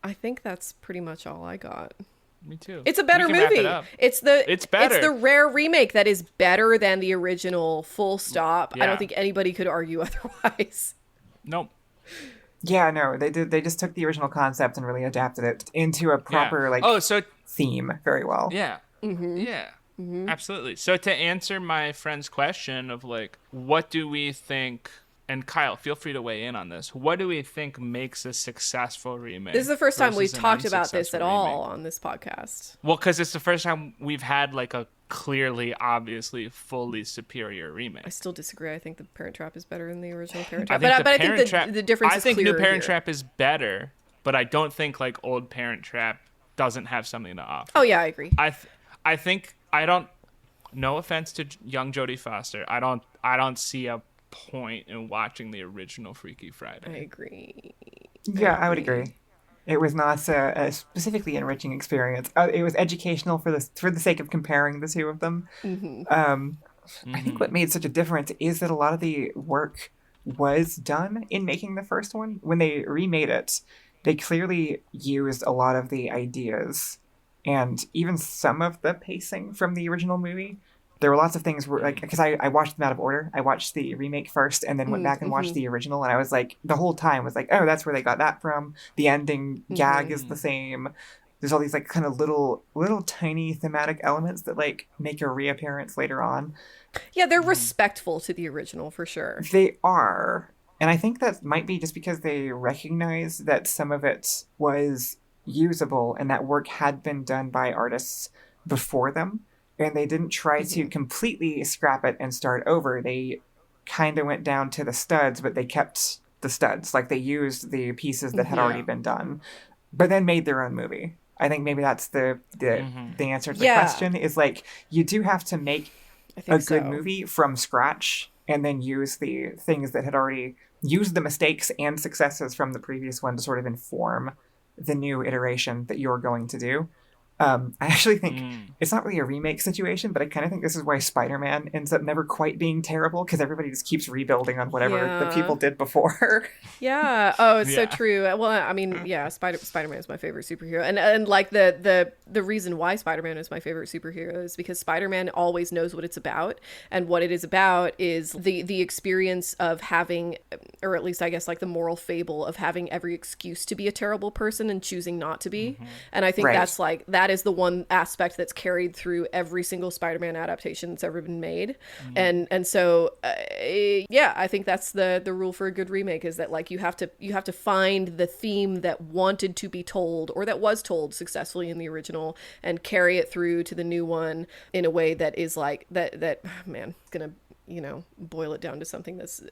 I think that's pretty much all I got. Me too. It's a better We can wrap it movie. up. It's better. It's the rare remake that is better than the original, full stop. I Yeah. don't think anybody could argue otherwise. Nope. Yeah, no, they did. They just took the original concept and really adapted it into a proper Yeah. like so theme very well. yeah. Yeah. Absolutely. So to answer my friend's question of like, what do we think? And Kyle, feel free to weigh in on this. What do we think makes a successful remake? This is the first time we've versus an talked about this at unsuccessful all remake? on this podcast. Well, because it's the first time we've had like a clearly, obviously, fully superior remake. I still disagree. I think the Parent Trap is better than the original Parent I Trap. think But I Parent think Trap- the difference I is think New clearer Parent here. Trap is better, but I don't think like old Parent Trap doesn't have something to offer. Oh yeah, I agree. I think I don't. No offense to young Jodie Foster, I don't see a point in watching the original Freaky I Friday. agree. Yeah, I would agree. It was not a specifically enriching experience. It was educational for the sake of comparing the two of them. I think what made such a difference is that a lot of the work was done in making the first one. When they remade it, they clearly used a lot of the ideas and even some of the pacing from the original movie. There were lots of things where, like, because I watched them out of order. I watched the remake first and then went back and watched the original. And I was like, the whole time was like, oh, that's where they got that from. The ending gag is the same. There's all these like kind of little tiny thematic elements that like make a reappearance later on. Yeah, they're respectful to the original for sure. They are. And I think that might be just because they recognize that some of it was usable and that work had been done by artists before them. And they didn't try to completely scrap it and start over. They kind of went down to the studs, but they kept the studs. Like they used the pieces that had already been done, but then made their own movie. I think maybe that's the answer to the Yeah. question is like, you do have to make I a think good so. movie from scratch and then use the things that had already used the mistakes and successes from the previous one to sort of inform the new iteration that you're going to do. I actually think it's not really a remake situation, but I kind of think this is why Spider-Man ends up never quite being terrible, because everybody just keeps rebuilding on whatever the Yeah. people did before. Yeah. Oh, it's so Yeah. true. Well, I mean, yeah, Spider-Man is my favorite superhero, and like the reason why Spider-Man is my favorite superhero is because Spider-Man always knows what it's about, and what it is about is the experience of having, or at least I guess like the moral fable of having every excuse to be a terrible person and choosing not to be. And I think Right. that's like that is the one aspect that's carried through every single Spider-Man adaptation that's ever been made, and so yeah, I think that's the rule for a good remake, is that like you have to find the theme that wanted to be told, or that was told successfully in the original, and carry it through to the new one in a way that is like that man, it's gonna boil it down to something that's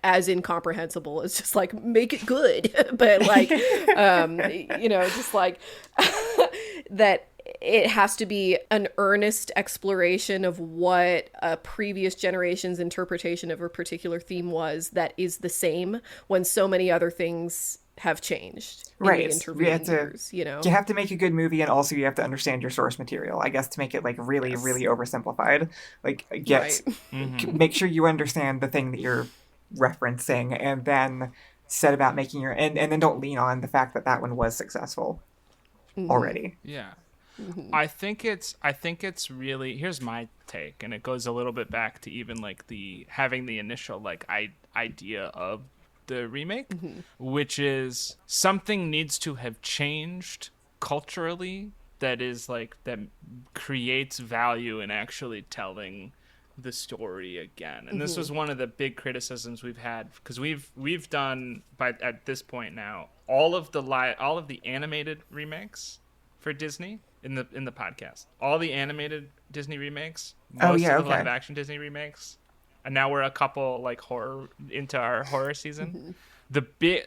as incomprehensible as just like make it good but like just like that it has to be an earnest exploration of what a previous generation's interpretation of a particular theme was, that is the same when so many other things have changed in Right. the intervening You have to- years, you know? You have to make a good movie, and also you have to understand your source material, I guess, to make it like really, really oversimplified. Like make sure you understand the thing that you're referencing, and then set about making your and then don't lean on the fact that one was successful already. Yeah. I think it's really, here's my take, and it goes a little bit back to even like the having the initial like idea of the remake, which is something needs to have changed culturally that is like that creates value in actually telling the story again. And this was one of the big criticisms we've had, because we've done at this point now all of the animated remakes for Disney in the podcast. All the animated Disney remakes, most of the live action Disney remakes. And now we're a couple like horror into our horror season.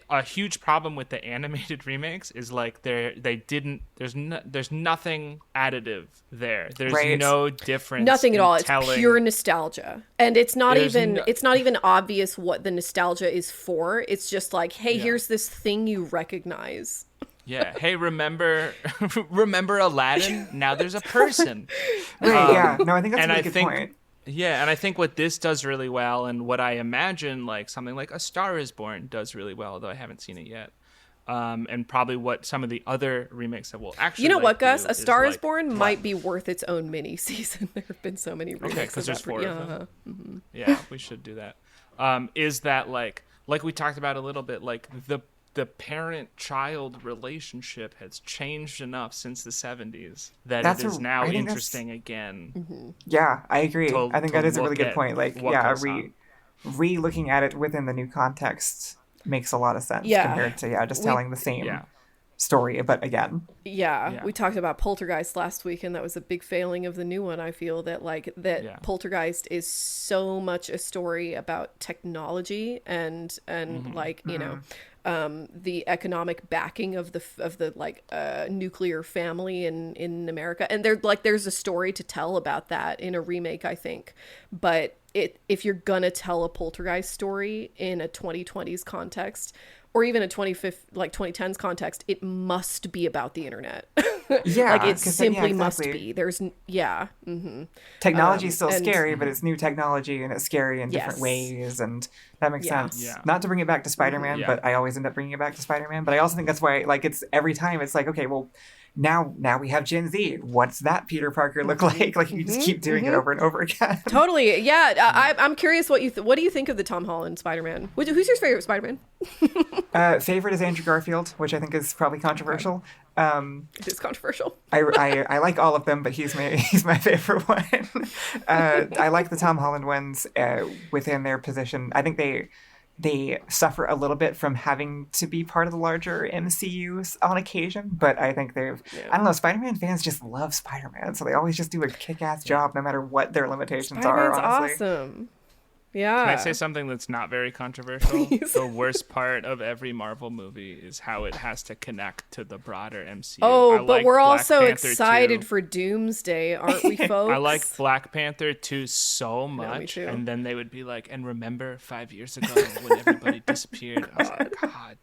A huge problem with the animated remakes is like there's nothing additive there. There's no difference. Nothing at in all. It's telling. pure nostalgia, and it's not There's even no- it's not even obvious what the nostalgia is for. It's just like, hey, Yeah. here's this thing you recognize. Yeah. Hey, remember Aladdin? Now there's a person. Right, yeah. No, I think that's a and really I good think- point. Yeah, and I think what this does really well, and what I imagine like something like A Star Is Born does really well, though I haven't seen it yet, and probably what some of the other remakes that will actually, You know like, what, Gus? do A Star Is like- Born might be worth its own mini season. There have been so many remakes. Okay, 'cause of there's that 4 of yeah. them. Yeah, we should do that. Is that like we talked about a little bit, like the parent-child relationship has changed enough since the 70s that it is now I think interesting again. Yeah, I agree. To- I think to that is a really look good at point. Like, what yeah, goes on. re-looking at it within the new context makes a lot of sense Yeah. compared to just telling the same Yeah. story, but again. Yeah, we talked about Poltergeist last week, and that was a big failing of the new one. I feel that Yeah. Poltergeist is so much a story about technology and like the economic backing of the like nuclear family in America, and there's a story to tell about that in a remake, I think, but if you're gonna tell a Poltergeist story in a 2020s context, or even a 2010s context, it must be about the internet. Yeah, like it 'cause simply then- must exactly. be. There's Technology is still and- scary, but it's new technology, and it's scary in different Yes. ways, and that makes Yeah. sense. Yeah. Not to bring it back to Spider-Man, Yeah. but I always end up bringing it back to Spider-Man. But I also think that's why, like, it's every time it's like, okay, well, now we have Gen Z. What's that Peter Parker look like? Like, you just keep doing it over and over again. Totally. Yeah, I'm curious what do you think of the Tom Holland Spider-Man? Who's your favorite Spider-Man? Favorite is Andrew Garfield, which I think is probably controversial. It is controversial. I like all of them, but he's my favorite one. I like the Tom Holland ones within their position. I think they suffer a little bit from having to be part of the larger MCU on occasion, but I think I don't know, Spider-Man fans just love Spider-Man, so they always just do a kick-ass job no matter what their limitations Spider-Man's are, honestly. awesome. Yeah. Can I say something that's not very controversial? The worst part of every Marvel movie is how it has to connect to the broader MCU. Oh, I but like we're all Black so Panther excited 2. for Doomsday, aren't we, folks? I like Black Panther 2 so much, too. and then they would be like, and remember 5 years ago when everybody disappeared? I was like, God.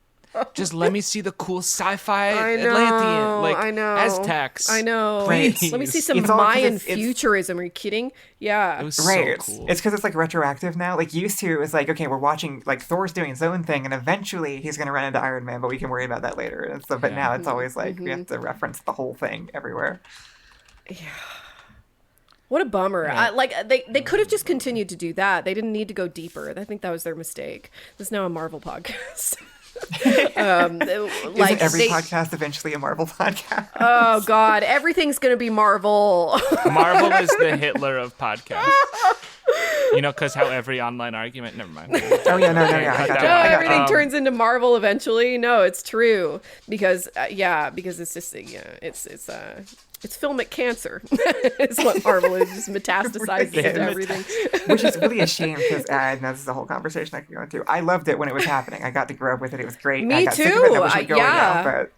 Just let me see the cool sci-fi I know, Atlantean, like I know. Aztecs. I know. Right. Let me see some It's all 'cause Mayan it's- futurism. Are you kidding? Yeah. It was Right. so cool. It's because it's like retroactive now. Like used to, it's like, okay, we're watching like Thor's doing his own thing, and eventually he's going to run into Iron Man, but we can worry about that later. And so, but Yeah. now it's always like we have to reference the whole thing everywhere. What a bummer. Yeah. They could have just continued to do that. They didn't need to go deeper. I think that was their mistake. This is now a Marvel podcast. Isn't every podcast eventually a Marvel podcast? Oh God, everything's gonna be Marvel. Marvel is the Hitler of podcasts. You know, because how every online argument. Never mind. Oh yeah, no, yeah, I got No, that. everything turns into Marvel eventually. No, it's true because because it's just it's filmic cancer. It's what Marvel is, just metastasizes Right. into everything. Which is really a shame because this is a whole conversation I could go into. I loved it when it was happening. I got to grow up with it. It was great. Me I got sick of too. it. I wish it would go Yeah. now, but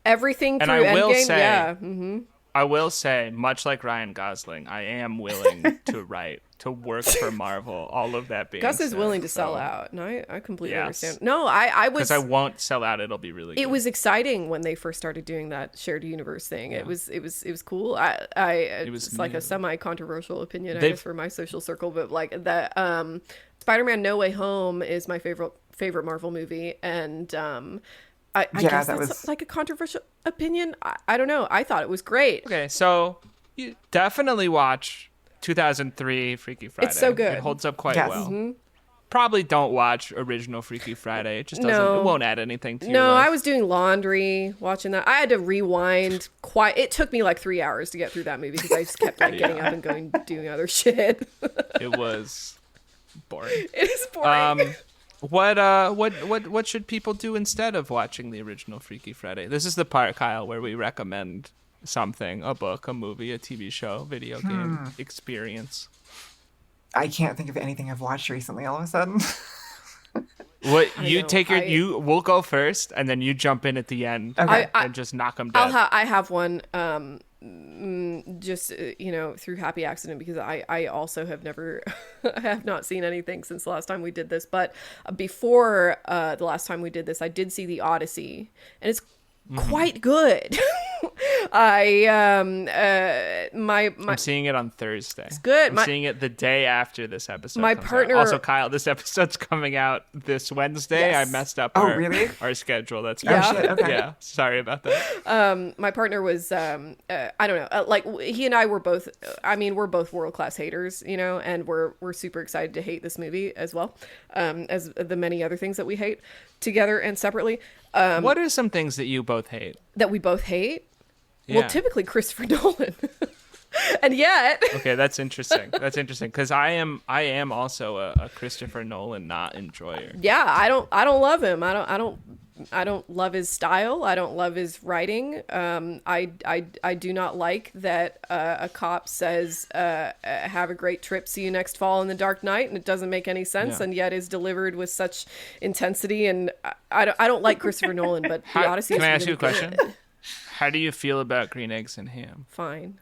Everything And through I will Endgame, say- yeah. Mm-hmm. I will say, much like Ryan Gosling, I am willing to write, to work for Marvel. All of that being Gus is said, willing to sell so- out, and I completely Yes. understand. No, I was. Because I won't sell out. It'll be really good. It was exciting when they first started doing that shared universe thing. It was cool. was It's like new. a semi-controversial opinion, I They've- guess, for my social circle, but like that Spider-Man No Way Home is my favorite Marvel movie, and I Yeah, guess that that's was- like a controversial opinion. I don't know. I thought it was great. Okay, so you definitely watch 2003 Freaky Friday. so good. It holds up quite Yes. well. Probably don't watch original Freaky Friday. It just doesn't. No. It won't add anything to your No, life. I was doing laundry watching that. I had to rewind quite. It took me like 3 hours to get through that movie because I just kept like getting up and going doing other shit. It was boring. It is boring. What should people do instead of watching the original Freaky Friday? This is the part, Kyle, where we recommend something: a book, a movie, a TV show, video game experience. I can't think of anything I've watched recently all of a sudden. What you know, take your we'll go first, and then you jump in at the end Okay. and just knock them dead. I have one. Just through happy accident because I also have never I have not seen anything since the last time we did this. But before the last time we did this, I did see the Odyssey, and it's quite good. I'm seeing it on Thursday. It's good. I'm seeing it the day after this episode. My comes out. partner- Also, Kyle, this episode's coming out this Wednesday. Yes. I messed up Oh, our, really? our schedule. That's Yeah. Oh, shit, okay. Yeah. Sorry about that. My partner was I don't know, like he and I were both we're both world-class haters, and we're super excited to hate this movie as well, as the many other things that we hate together and separately, What are some things that you both hate? that we both hate. Yeah. Well, typically Christopher Nolan. And yet Okay, that's interesting. That's interesting because I am also a Christopher Nolan not enjoyer. yeah, I don't love him. I don't love his style. I don't love his writing. I do not like that a cop says, have a great trip, see you next fall in The Dark Knight, and it doesn't make any sense, Yeah. and yet is delivered with such intensity. And I don't like Christopher Nolan, but The Odyssey Can is I ask really you a question? good. How do you feel about Green Eggs and Ham? Fine.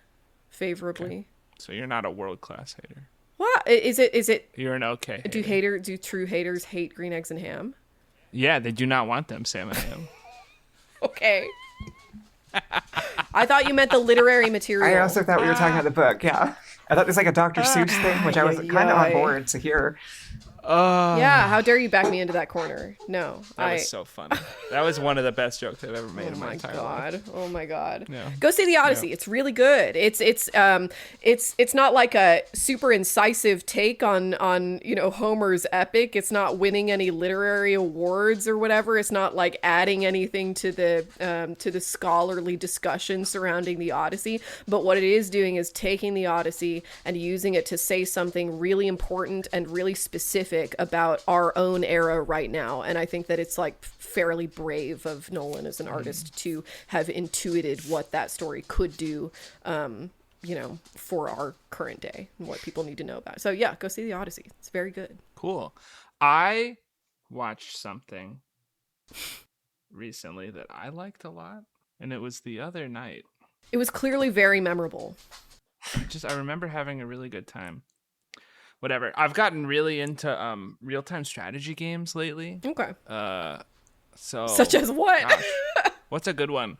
Favorably. So you're not a world class hater. What? Is it, You're an okay hater. do true haters hate Green Eggs and Ham? Yeah, they do not want them, Sam and Ham. Okay. I thought you meant the literary material. I also thought we were talking about the book. Yeah, I thought it was like a Dr. Seuss thing, which I was kind of on Ay. board to hear. Yeah, how dare you back me into that corner? No, That was so funny. That was one of the best jokes I've ever made Oh in my my entire life. god! Oh my god! Yeah. Go see the Odyssey. It's really good. It's not like a super incisive take on Homer's epic. It's not winning any literary awards or whatever. It's not like adding anything to the scholarly discussion surrounding the Odyssey. But what it is doing is taking the Odyssey and using it to say something really important and really specific about our own era right now. And I think that it's like fairly brave of Nolan as an artist to have intuited what that story could do, for our current day and what people need to know about. So yeah, go see the Odyssey. It's very good. Cool. I watched something recently that I liked a lot, and it was the other night. It was clearly very memorable. I remember having a really good time. Whatever. I've gotten really into real-time strategy games lately. Okay. So Such as what? gosh, what's a good one?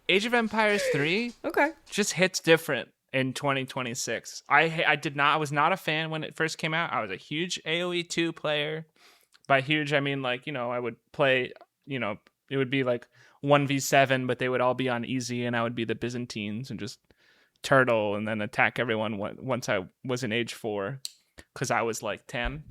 Age of Empires 3 Okay. just hits different in 2026. I was not a fan when it first came out. I was a huge AoE 2 player. By huge, I mean like, I would play, it would be like 1v7, but they would all be on easy and I would be the Byzantines and just turtle and then attack everyone once I was in age 4 because I was like 10.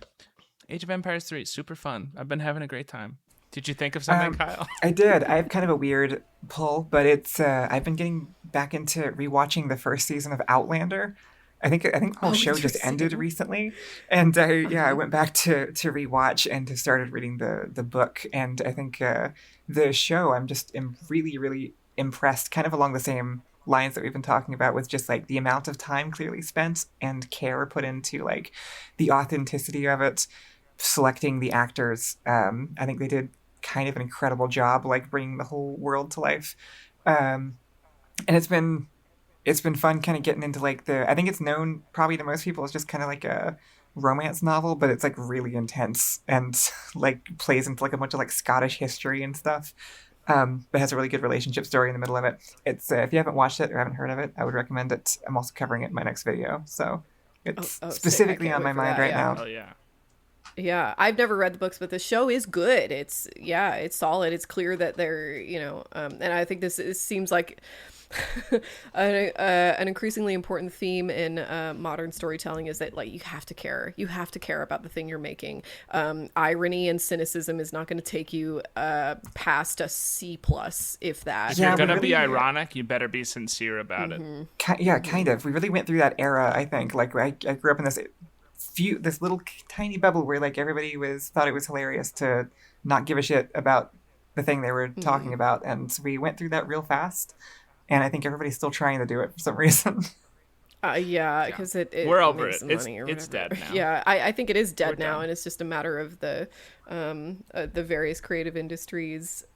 Age of Empires 3, super fun. I've been having a great time. Did you think of something, Kyle? I did. I have kind of a weird pull, but it's I've been getting back into rewatching the first season of Outlander. I think the whole show just ended recently, and I went back to rewatch and started reading the book. And I think the show am really really impressed, kind of along the same lines that we've been talking about, with just like the amount of time clearly spent and care put into like the authenticity of it, selecting the actors. I think they did kind of an incredible job, like bringing the whole world to life. And it's been fun kind of getting into like I think it's known probably to most people as just kind of like a romance novel, but it's like really intense and like plays into like a bunch of like Scottish history and stuff. But has a really good relationship story in the middle of it. It's if you haven't watched it or haven't heard of it, I would recommend it. I'm also covering it in my next video, so it's specifically on my mind right now. Oh yeah. Yeah, I've never read the books, but the show is good. It's solid. It's clear that they're, and I think this seems like an increasingly important theme in modern storytelling is that like you have to care. You have to care about the thing you're making. Irony and cynicism is not going to take you past a C+, if that. If you're gonna really be ironic, you better be sincere about it. Yeah, kind of. We really went through that era. I think like I grew up in this little tiny bubble where like everybody thought it was hilarious to not give a shit about the thing they were talking about, and we went through that real fast, and I think everybody's still trying to do it for some reason. Because it we're over makes it. money or It's whatever. dead now. Yeah, I think it is dead We're now, done. and it's just a matter of the various creative industries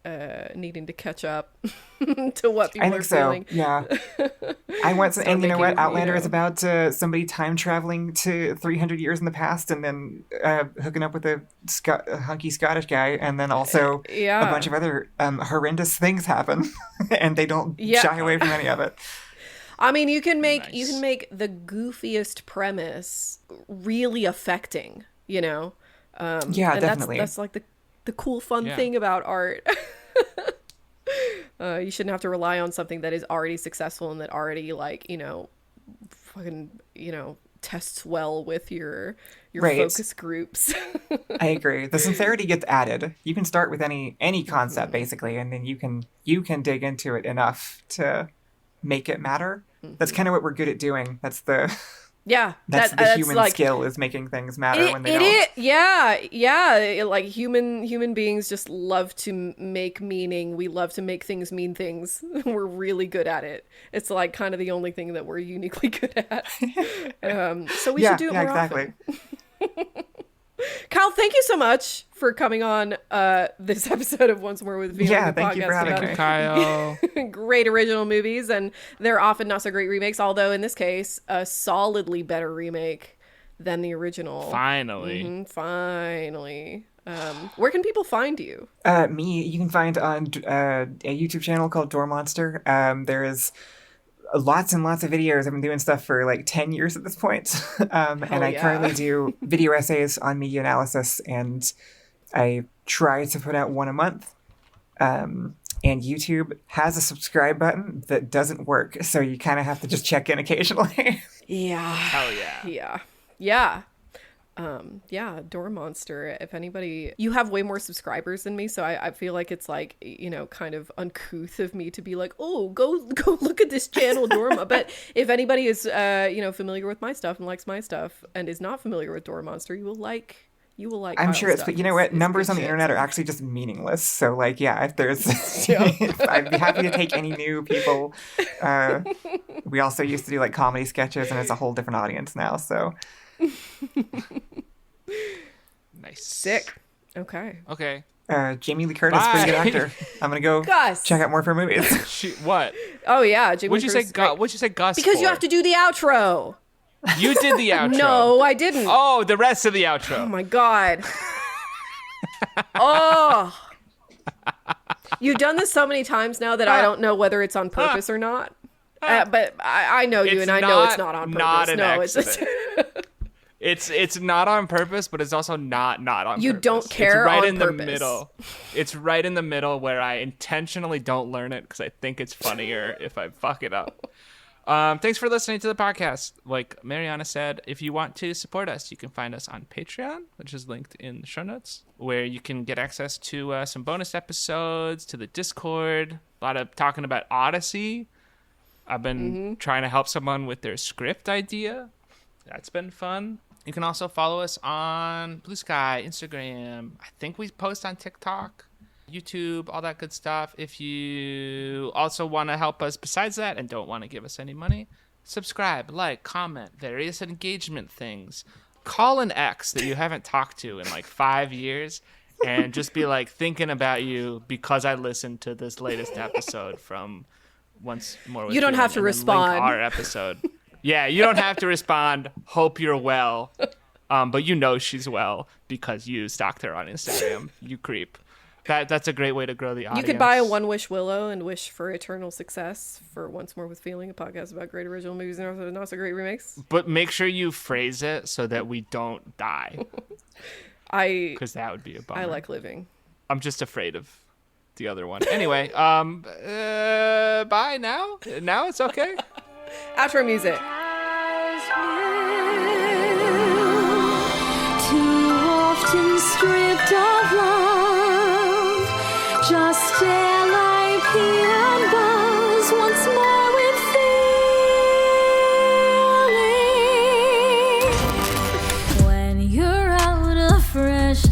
needing to catch up to what people I are think so. feeling. Yeah. And you know making, what? Outlander you is know. about somebody time traveling to 300 years in the past and then hooking up with a hunky Scottish guy, and then also Yeah. a bunch of other horrendous things happen, and they don't Yeah. shy away from any of it. I mean, you can make Nice. the goofiest premise really affecting, Yeah, and definitely. That's like the cool, fun Yeah. thing about art. You shouldn't have to rely on something that is already successful and that already fucking tests well with your Right. focus groups. I agree. The sincerity gets added. You can start with any concept basically, and then you can dig into it enough to make it matter. That's kind of what we're good at doing. That's the Yeah, that's the that's human like, skill, is making things matter when they don't. Like human beings just love to make meaning. We love to make things mean things. We're really good at it. It's like kind of the only thing that we're uniquely good at. So we should do it more exactly. often. Kyle, thank you so much for coming on this episode of Once More with Vino. Yeah, the thank you for podcast having about me. Kyle. great original movies, and they're often not so great remakes, although in this case a solidly better remake than the original. Finally. Finally. Where can people find you? Me, you can find on a YouTube channel called Door Monster. There is lots and lots of videos. I've been doing stuff for like 10 years at this point. And I yeah. currently do video essays on media analysis, and I try to put out one a month. And YouTube has a subscribe button that doesn't work, so you kind of have to just check in occasionally. Yeah. Hell yeah. Yeah. Door Monster. If anybody, you have way more subscribers than me, so I feel like it's like, kind of uncouth of me to be like, oh, go look at this channel, Door. But if anybody is, familiar with my stuff and likes my stuff and is not familiar with Door Monster, you will like. I'm Kyle's sure it's, stuff. but you know what? It's Numbers good on the shit. internet are actually just meaningless. So, like, yeah, if there's, I'd be happy to take any new people. We also used to do like comedy sketches, and it's a whole different audience now. So, Nice. Sick. Okay. Okay. Jamie Lee Curtis, pretty good Bye. actor. I'm gonna go Gus. check out more of her movies. What? Oh yeah, Jamie What'd you say? Curtis is great. What'd you say, Gus? Because you for? have to do the outro. You did the outro. No, I didn't. Oh, the rest of the outro. Oh my god. Oh. You've done this so many times now that I don't know whether it's on purpose or not. But I know you, and I know it's not on purpose. Not an no, accident. It's not on purpose, but it's also not on purpose. You don't care It's right on in purpose. the middle. It's right in the middle where I intentionally don't learn it because I think it's funnier if I fuck it up. Thanks for listening to the podcast. Like Mariana said, if you want to support us, you can find us on Patreon, which is linked in the show notes, where you can get access to some bonus episodes, to the Discord, a lot of talking about Odyssey. I've been trying to help someone with their script idea. That's been fun. You can also follow us on Blue Sky, Instagram. I think we post on TikTok, YouTube, all that good stuff. If you also want to help us besides that and don't want to give us any money, subscribe, like, comment, various engagement things. Call an ex that you haven't talked to in like 5 years and just be like thinking about you because I listened to this latest episode from Once More With You don't have to and then respond. link our episode. Yeah, you don't have to respond. Hope you're well. But you know she's well because you stalked her on Instagram. You creep. That's a great way to grow the audience. You could buy a One Wish Willow and wish for eternal success for Once More With Feeling, a podcast about great original movies and also not so great remakes. But make sure you phrase it so that we don't die. Because that would be a bummer. I like living. I'm just afraid of the other one. Anyway, bye now. Now it's okay. Outro music. Too often stripped of love, just LIP and buzz once more with feeling. When you're out of fresh